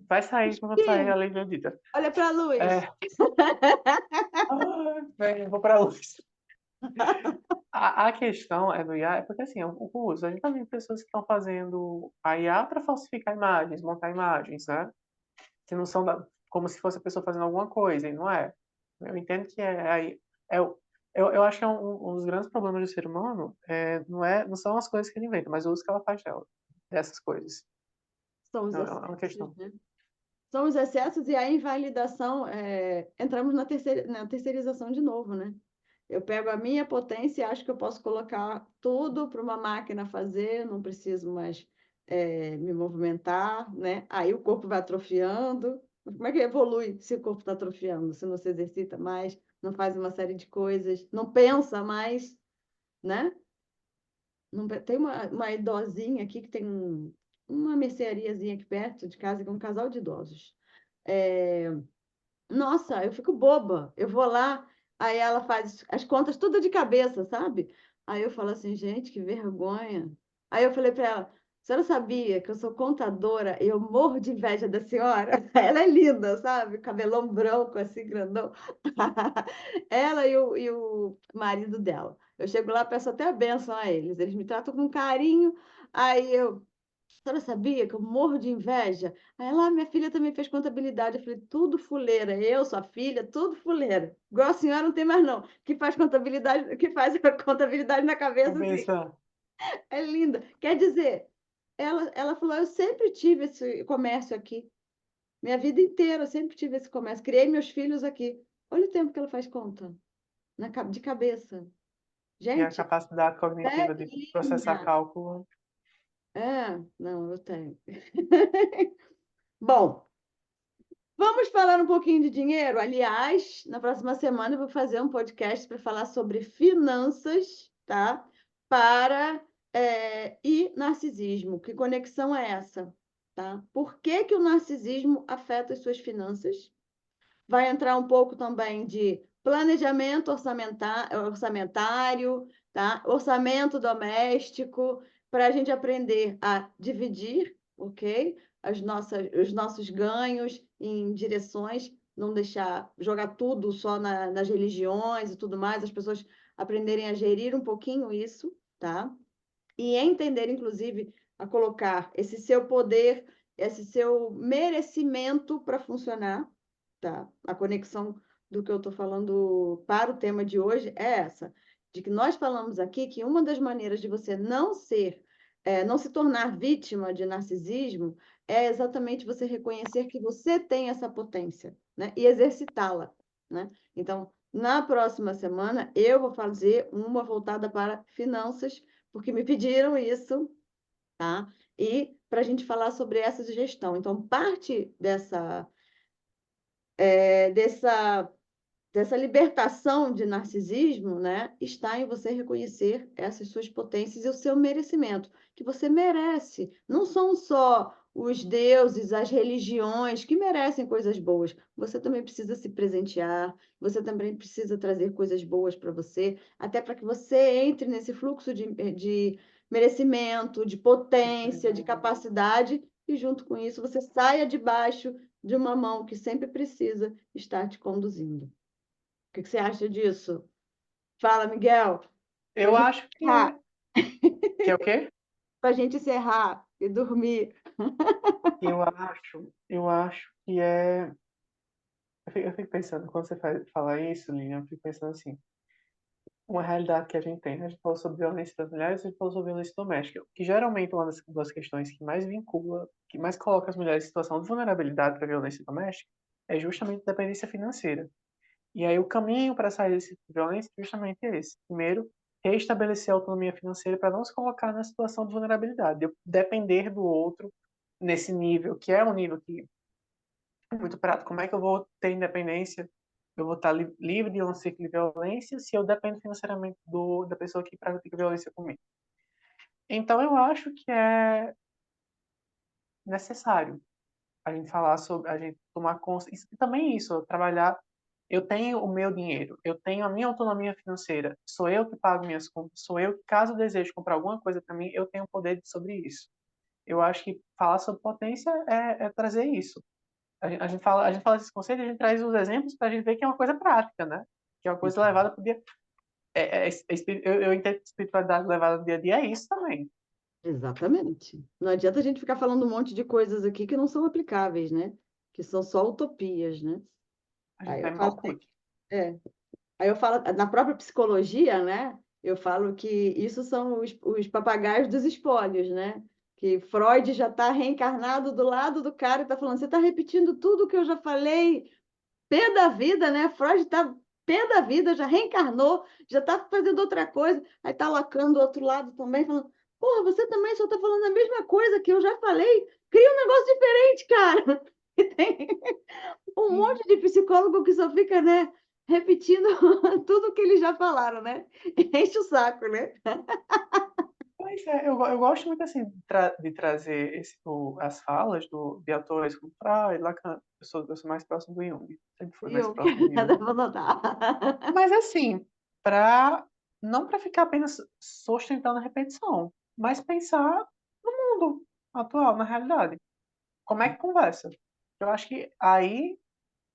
vai sair, quando sair Espirra, a lei do edita. olha para a luz. É, velho, vou pra luz. A questão é do IA, é porque assim, o uso, a gente tá vendo pessoas que estão fazendo a IA para falsificar imagens, montar imagens, né? Que não são como se fosse a pessoa fazendo alguma coisa, e não é. Eu entendo que eu acho que é um dos grandes problemas do ser humano, não são as coisas que ele inventa, mas o uso que ela faz dessas coisas. São os É uma excessos, questão. né? São os excessos e a invalidação. Entramos na terceirização de novo, né? Eu pego a minha potência e acho que eu posso colocar tudo para uma máquina fazer, não preciso mais me movimentar, né? Aí o corpo vai atrofiando. Mas como é que evolui se o corpo está atrofiando? Se não se exercita mais, não faz uma série de coisas, não pensa mais, né? Tem uma idosinha aqui que tem uma merceariazinha aqui perto de casa, que é um casal de idosos. É, Nossa, eu fico boba. Eu vou lá, aí ela faz as contas tudo de cabeça, sabe? Aí eu falo assim, gente, que vergonha. Aí eu falei para ela, a senhora sabia que eu sou contadora e eu morro de inveja da senhora? Ela é linda, sabe? Cabelão branco, assim, grandão. Ela e o marido dela. Eu chego lá, peço até a benção a eles. Eles me tratam com carinho. Aí eu, a senhora sabia que eu morro de inveja? Aí ela, minha filha também fez contabilidade. Eu falei, tudo fuleira. Eu, sua filha, tudo fuleira. Igual a senhora não tem mais, não. Que faz contabilidade, que faz a contabilidade na cabeça, assim. Cabeça, É linda. Quer dizer, ela falou, eu sempre tive esse comércio aqui. Minha vida inteira eu sempre tive esse comércio. Criei meus filhos aqui. Olha o tempo que ela faz conta. De cabeça. e a Gente, capacidade é cognitiva de processar linda. cálculo. Não, eu tenho. Bom, vamos falar um pouquinho de dinheiro? Aliás, na próxima semana eu vou fazer um podcast para falar sobre finanças, tá? E narcisismo. Que conexão é essa, tá? Por que que o narcisismo afeta as suas finanças? Vai entrar um pouco também de planejamento orçamentário, tá? Orçamento doméstico, para a gente aprender a dividir, ok? Os nossos ganhos em direções, não deixar jogar tudo só nas religiões e tudo mais, as pessoas aprenderem a gerir um pouquinho isso, tá? E entender, inclusive, a colocar esse seu poder, esse seu merecimento para funcionar, tá? A conexão do que eu estou falando para o tema de hoje é essa, de que nós falamos aqui que uma das maneiras de você não se tornar vítima de narcisismo é exatamente você reconhecer que você tem essa potência, né? E exercitá-la, né? Então, na próxima semana, eu vou fazer uma voltada para finanças, porque me pediram isso, tá? E para a gente falar sobre essa gestão. Então, parte dessa libertação de narcisismo, né, está em você reconhecer essas suas potências e o seu merecimento, que você merece. Não são só os deuses, as religiões que merecem coisas boas. Você também precisa se presentear, você também precisa trazer coisas boas para você, até para que você entre nesse fluxo de merecimento, de potência, de capacidade, e junto com isso você saia debaixo de uma mão que sempre precisa estar te conduzindo. O que você acha disso? Fala, Miguel, para a Eu gente acho encerrar, que é o quê? para gente encerrar e dormir. Eu acho que é. Eu fico pensando, quando você fala isso, Lilian, eu fico pensando assim, uma realidade que a gente tem. A gente falou sobre violência das mulheres, a gente falou sobre violência doméstica, que geralmente é uma das questões que mais vincula, que mais coloca as mulheres em situação de vulnerabilidade para a violência doméstica, é justamente a dependência financeira. E aí o caminho para sair desse tipo de violência é justamente esse. Primeiro, restabelecer a autonomia financeira para não se colocar na situação de vulnerabilidade, de depender do outro nesse nível, que é um nível que muito prático. Como é que eu vou ter independência? Eu vou estar livre de um ciclo de violência se eu dependo financeiramente da pessoa que pratica violência comigo. Então, eu acho que é necessário a gente falar sobre, a gente tomar consciência. E também isso, eu trabalhar. Eu tenho o meu dinheiro, eu tenho a minha autonomia financeira, sou eu que pago minhas contas, sou eu que, caso deseje comprar alguma coisa para mim, eu tenho poder sobre isso. Eu acho que falar sobre potência é trazer isso. A gente fala esses conceitos, a gente traz os exemplos para a gente ver que é uma coisa prática, né? Que é uma coisa levada para o dia. Eu entendo que espiritualidade levada no dia a dia é isso também. Exatamente. Não adianta a gente ficar falando um monte de coisas aqui que não são aplicáveis, né? Que são só utopias, né? A gente Aí tá eu em falo, Malkuth. é, aí eu falo, na própria psicologia, né? Eu falo que isso são os papagaios dos espólios, né? Que Freud já está reencarnado do lado do cara e está falando, você está repetindo tudo que eu já falei, pé da vida, né? Freud está pé da vida, já reencarnou, já está fazendo outra coisa, aí está Lacan do outro lado também, falando, porra, você também só está falando a mesma coisa que eu já falei, cria um negócio diferente, cara. E tem um monte de psicólogo que só fica, né, repetindo tudo que eles já falaram, né? Enche o saco, né? Mas eu gosto muito assim de trazer as falas de autores como Freud, Lacan. Eu sou mais próximo do Jung, sempre fui mais Viu? próximo do Jung. Vou notar. Mas assim, para não para ficar apenas sustentando a repetição, mas pensar no mundo atual, na realidade. Como é que conversa? Eu acho que aí,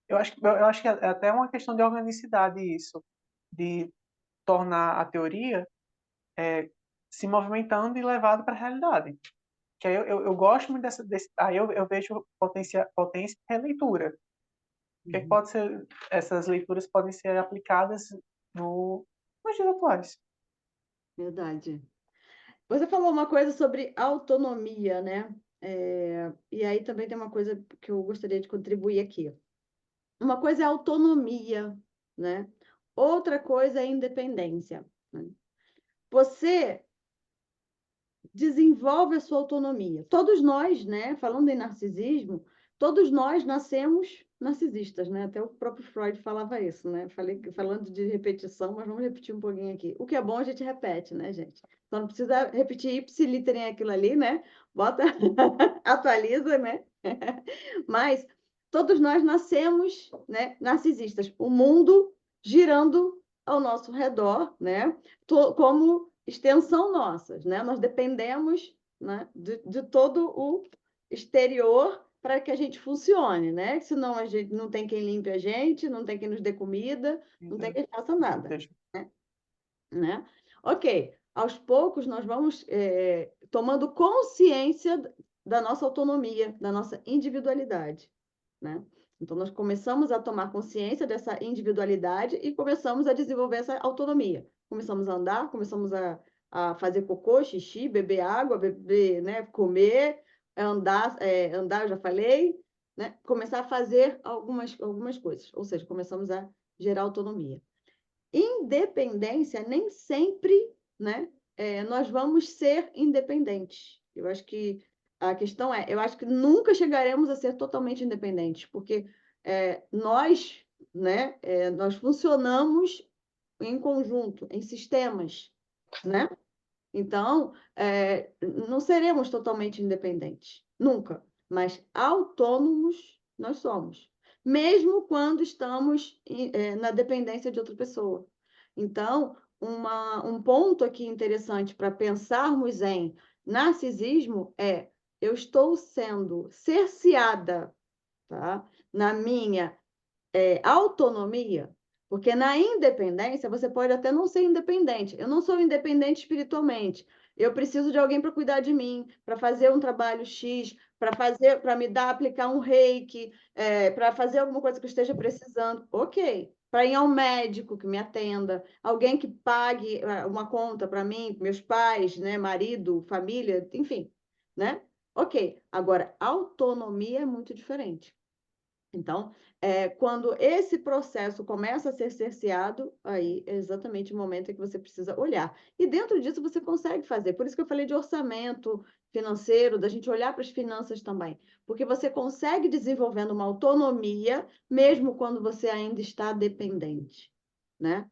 eu acho que é até uma questão de organicidade isso, de tornar a teoria se movimentando e levado para a realidade. Que aí eu gosto muito aí eu vejo potência e releitura. O que, é que Uhum. pode ser, essas leituras podem ser aplicadas nos dias atuais. Verdade. Você falou uma coisa sobre autonomia, né? E aí também tem uma coisa que eu gostaria de contribuir aqui. Uma coisa é autonomia, né? Outra coisa é independência, né? Você desenvolve a sua autonomia. Todos nós, né, falando em narcisismo, todos nós nascemos narcisistas, né? Até o próprio Freud falava isso, né? Falando de repetição, mas vamos repetir um pouquinho aqui. O que é bom a gente repete, né, gente? Só não precisa repetir ipsiliterem aquilo ali, né? Bota, atualiza, né? Mas todos nós nascemos, né, narcisistas. O mundo girando ao nosso redor, né? Como extensão nossas, né? Nós dependemos, né, de todo o exterior para que a gente funcione, né? Senão a gente não tem quem limpe a gente, não tem quem nos dê comida, não tem quem faça nada, né? Ok, aos poucos nós vamos tomando consciência da nossa autonomia, da nossa individualidade, né? Então, nós começamos a tomar consciência dessa individualidade e começamos a desenvolver essa autonomia. Começamos a andar, começamos a fazer cocô, xixi, beber água, beber, né, comer, andar, eu já falei, né? Começar a fazer algumas coisas, ou seja, começamos a gerar autonomia. Independência, nem sempre, né, nós vamos ser independentes. Eu acho que a questão eu acho que nunca chegaremos a ser totalmente independentes, porque nós, né, nós funcionamos em conjunto, em sistemas, né? Então, não seremos totalmente independentes, nunca, mas autônomos nós somos, mesmo quando estamos na dependência de outra pessoa. Então, um ponto aqui interessante para pensarmos em narcisismo é: eu estou sendo cerceada, tá, na minha autonomia, porque na independência você pode até não ser independente. Eu não sou independente espiritualmente. Eu preciso de alguém para cuidar de mim, para fazer um trabalho X, para me dar, aplicar um reiki, para fazer alguma coisa que eu esteja precisando. Ok. Para ir ao médico que me atenda, alguém que pague uma conta para mim, meus pais, né, marido, família, enfim, né? Ok. Agora, autonomia é muito diferente. Então, quando esse processo começa a ser cerceado, aí é exatamente o momento em que você precisa olhar. E dentro disso você consegue fazer. Por isso que eu falei de orçamento financeiro, da gente olhar para as finanças também. Porque você consegue desenvolvendo uma autonomia, mesmo quando você ainda está dependente, né?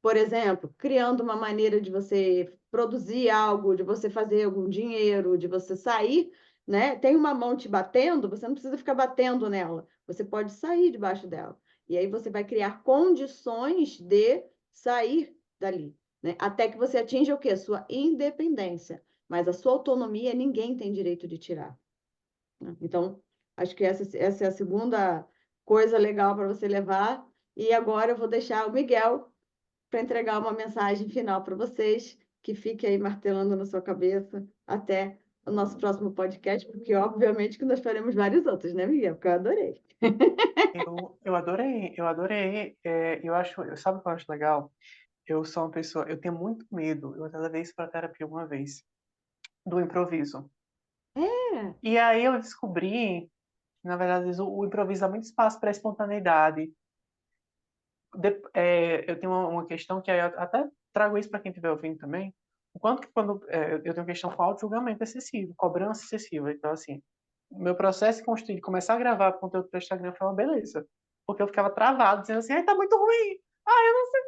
Por exemplo, criando uma maneira de você produzir algo, de você fazer algum dinheiro, de você sair, né? Tem uma mão te batendo, você não precisa ficar batendo nela, você pode sair debaixo dela. E aí você vai criar condições de sair dali, né? Até que você atinja o quê? Sua independência. Mas a sua autonomia ninguém tem direito de tirar, né? Então, acho que essa é a segunda coisa legal para você levar. E agora eu vou deixar o Miguel para entregar uma mensagem final para vocês, que fique aí martelando na sua cabeça até o nosso próximo podcast, porque obviamente que nós faremos vários outros, né, Miguel? Porque eu adorei. Eu adorei, eu adorei. Sabe o que eu acho legal? Eu sou uma pessoa, eu tenho muito medo, eu até levei isso para terapia uma vez, do improviso. É. E aí eu descobri que, na verdade, o improviso dá muito espaço para a espontaneidade. Eu tenho uma questão que aí eu até trago isso para quem estiver ouvindo também. O quanto que eu tenho questão com auto-julgamento excessivo, cobrança excessiva. Então, assim, o meu processo de construir, de começar a gravar conteúdo para o Instagram foi uma beleza. Porque eu ficava travado, dizendo assim, ai, tá muito ruim. Ai, eu não sei,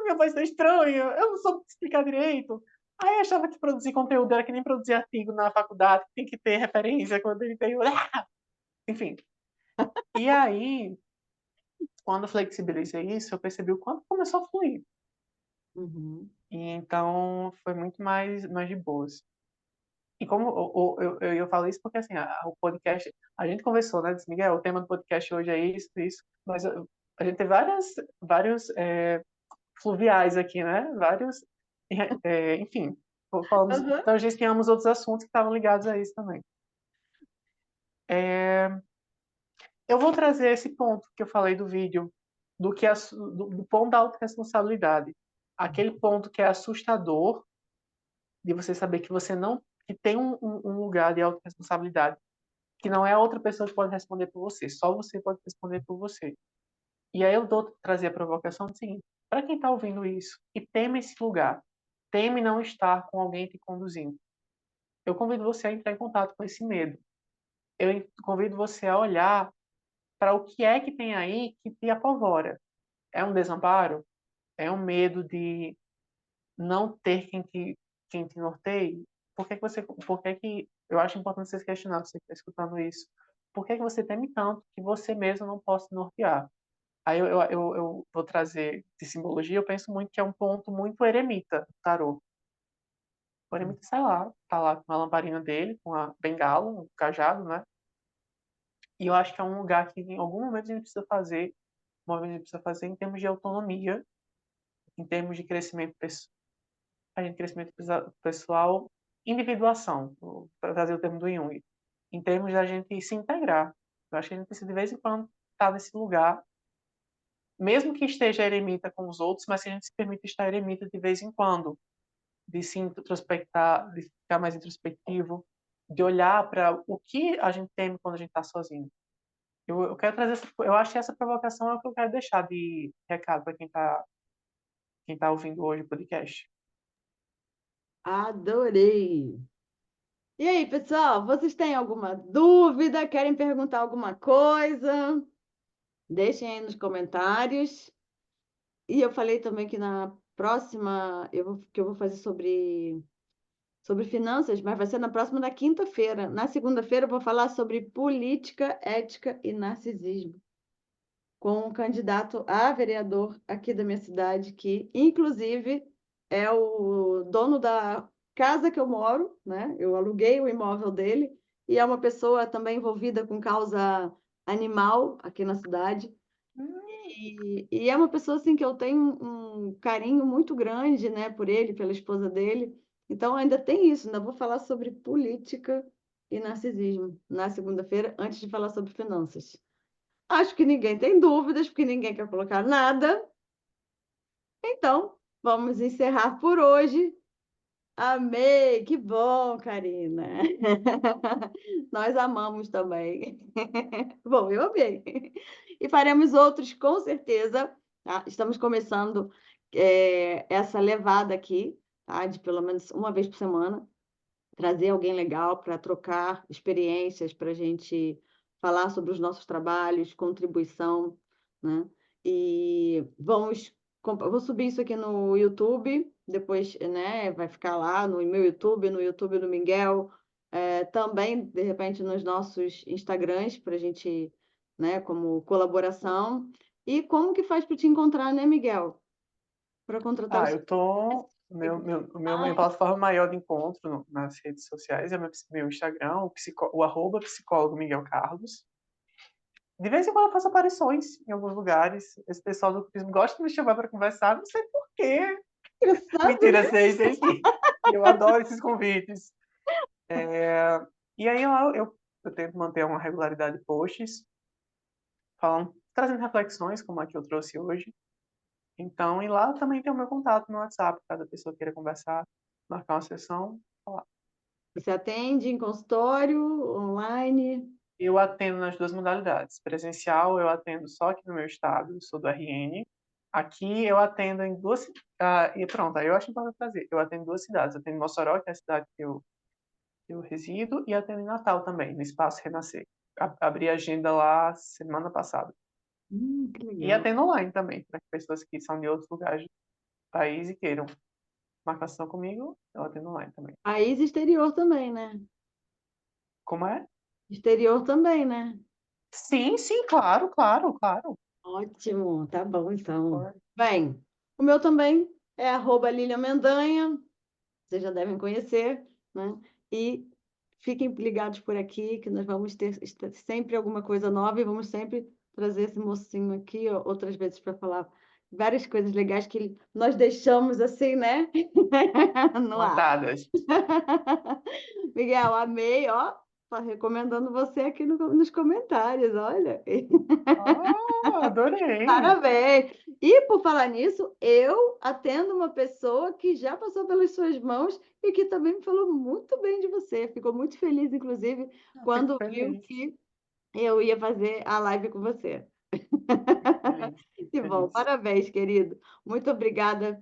minha voz tá estranha, eu não soube explicar direito. Aí eu achava que produzir conteúdo era que nem produzir artigo na faculdade, que tem que ter referência quando ele tem... Enfim. E aí, quando eu flexibilizei isso, eu percebi o quanto começou a fluir. Uhum. E então foi muito mais de boas. E como eu falo isso porque assim, o podcast, a gente conversou, né? Disse, Miguel, o tema do podcast hoje é isso, mas a gente tem vários fluviais aqui, né? Vários, enfim, falamos, Uhum. então a gente tínhamos outros assuntos que estavam ligados a isso também. É, eu vou trazer esse ponto que eu falei do vídeo, do ponto da autorresponsabilidade. Aquele ponto que é assustador de você saber que você não que tem um lugar de autorresponsabilidade, que não é a outra pessoa que pode responder por você, só você pode responder por você. E aí eu dou trazer a provocação do seguinte: para quem está ouvindo isso e teme esse lugar, teme não estar com alguém te conduzindo, eu convido você a entrar em contato com esse medo. Eu convido você a olhar para o que é que tem aí que te apavora. É um desamparo? É um medo de não ter quem te norteie? Por que que eu acho importante você questionar, você que está escutando isso? Por que que você teme tanto que você mesmo não possa nortear? Aí eu vou trazer de simbologia, eu penso muito que é um ponto muito eremita, tarô. O eremita, sei lá, tá lá com a lamparina dele, com a bengala, um cajado, né? E eu acho que é um lugar que em algum momento a gente precisa fazer, um movimento a gente precisa fazer em termos de autonomia, em termos de crescimento pessoal, pessoal, individuação, para trazer o termo do Jung, em termos da gente se integrar. Eu acho que a gente precisa de vez em quando estar nesse lugar, mesmo que esteja eremita com os outros, mas que a gente se permita estar eremita de vez em quando, de se introspectar, de ficar mais introspectivo, de olhar para o que a gente teme quando a gente está sozinho. Eu quero trazer eu acho que essa provocação é o que eu quero deixar de recado para quem tá ouvindo hoje o podcast. Adorei! E aí, pessoal, vocês têm alguma dúvida? Querem perguntar alguma coisa? Deixem aí nos comentários. E eu falei também que na próxima que eu vou fazer sobre finanças, mas vai ser na próxima da quinta-feira. Na segunda-feira eu vou falar sobre política, ética e narcisismo, com um candidato a vereador aqui da minha cidade, que inclusive é o dono da casa que eu moro, né? Eu aluguei o imóvel dele e é uma pessoa também envolvida com causa animal aqui na cidade. E é uma pessoa assim que eu tenho um carinho muito grande, né, por ele, pela esposa dele. Então ainda tem isso, ainda vou falar sobre política e narcisismo na segunda-feira, antes de falar sobre finanças. Acho que ninguém tem dúvidas, porque ninguém quer colocar nada. Então, vamos encerrar por hoje. Amei, que bom, Karina. Nós amamos também. Bom, eu amei. E faremos outros, com certeza. Tá? Estamos começando essa levada aqui, tá? De pelo menos uma vez por semana, trazer alguém legal para trocar experiências, para a gente falar sobre os nossos trabalhos, contribuição, né? E vou subir isso aqui no YouTube, depois, né, vai ficar lá no meu YouTube, no YouTube do Miguel, também, de repente, nos nossos Instagrams, para a gente, né, como colaboração. E como que faz para te encontrar, né, Miguel? Para contratar Ah, os eu tô. Minha plataforma maior de encontro nas redes sociais é meu Instagram, o arroba psicólogo Miguel Carlos. De vez em quando eu faço aparições em alguns lugares. Esse pessoal do autismo gosta de me chamar para conversar, não sei por quê. engraçado, Mentira, né? sei sim. Eu adoro esses convites. E aí lá eu tento manter uma regularidade de posts, trazendo reflexões, como a que eu trouxe hoje. Então, e lá também tem o meu contato no WhatsApp, caso a pessoa queira conversar, marcar uma sessão, falar. Você atende em consultório, online? Eu atendo nas duas modalidades. Presencial eu atendo só aqui no meu estado, eu sou do RN. Aqui eu atendo em duas. E pronto, aí eu acho importante fazer. Eu atendo em duas cidades. Eu atendo em Mossoró, que é a cidade que eu resido, e atendo em Natal também, no Espaço Renascer. Abri a agenda lá semana passada. Que E legal. atendo online também, para pessoas que são de outros lugares do país e queiram marcação comigo, eu atendo online também. País exterior também, né? Como é? Exterior também, né? Sim, sim, claro, claro, claro. Ótimo, tá bom então. Bem, o meu também é arroba Lilian Mendanha, vocês já devem conhecer, né? E fiquem ligados por aqui, que nós vamos ter sempre alguma coisa nova e vamos sempre trazer esse mocinho aqui outras vezes para falar várias coisas legais que nós deixamos assim, né? No ar. Montadas. Miguel, amei, ó. Tá recomendando você aqui nos comentários, olha. Ah, adorei. Parabéns! E por falar nisso, eu atendo uma pessoa que já passou pelas suas mãos e que também me falou muito bem de você. Ficou muito feliz, inclusive, Eu fico quando viu feliz. que eu ia fazer a live com você. Fico feliz, fico Que bom, feliz. parabéns, querido. Muito obrigada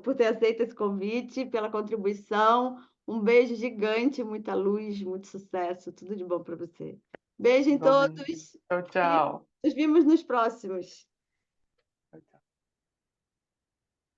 por ter aceito esse convite, pela contribuição. Um beijo gigante, muita luz, muito sucesso, tudo de bom para você. Beijo em Igualmente. todos Tchau, e tchau. nos vemos nos próximos.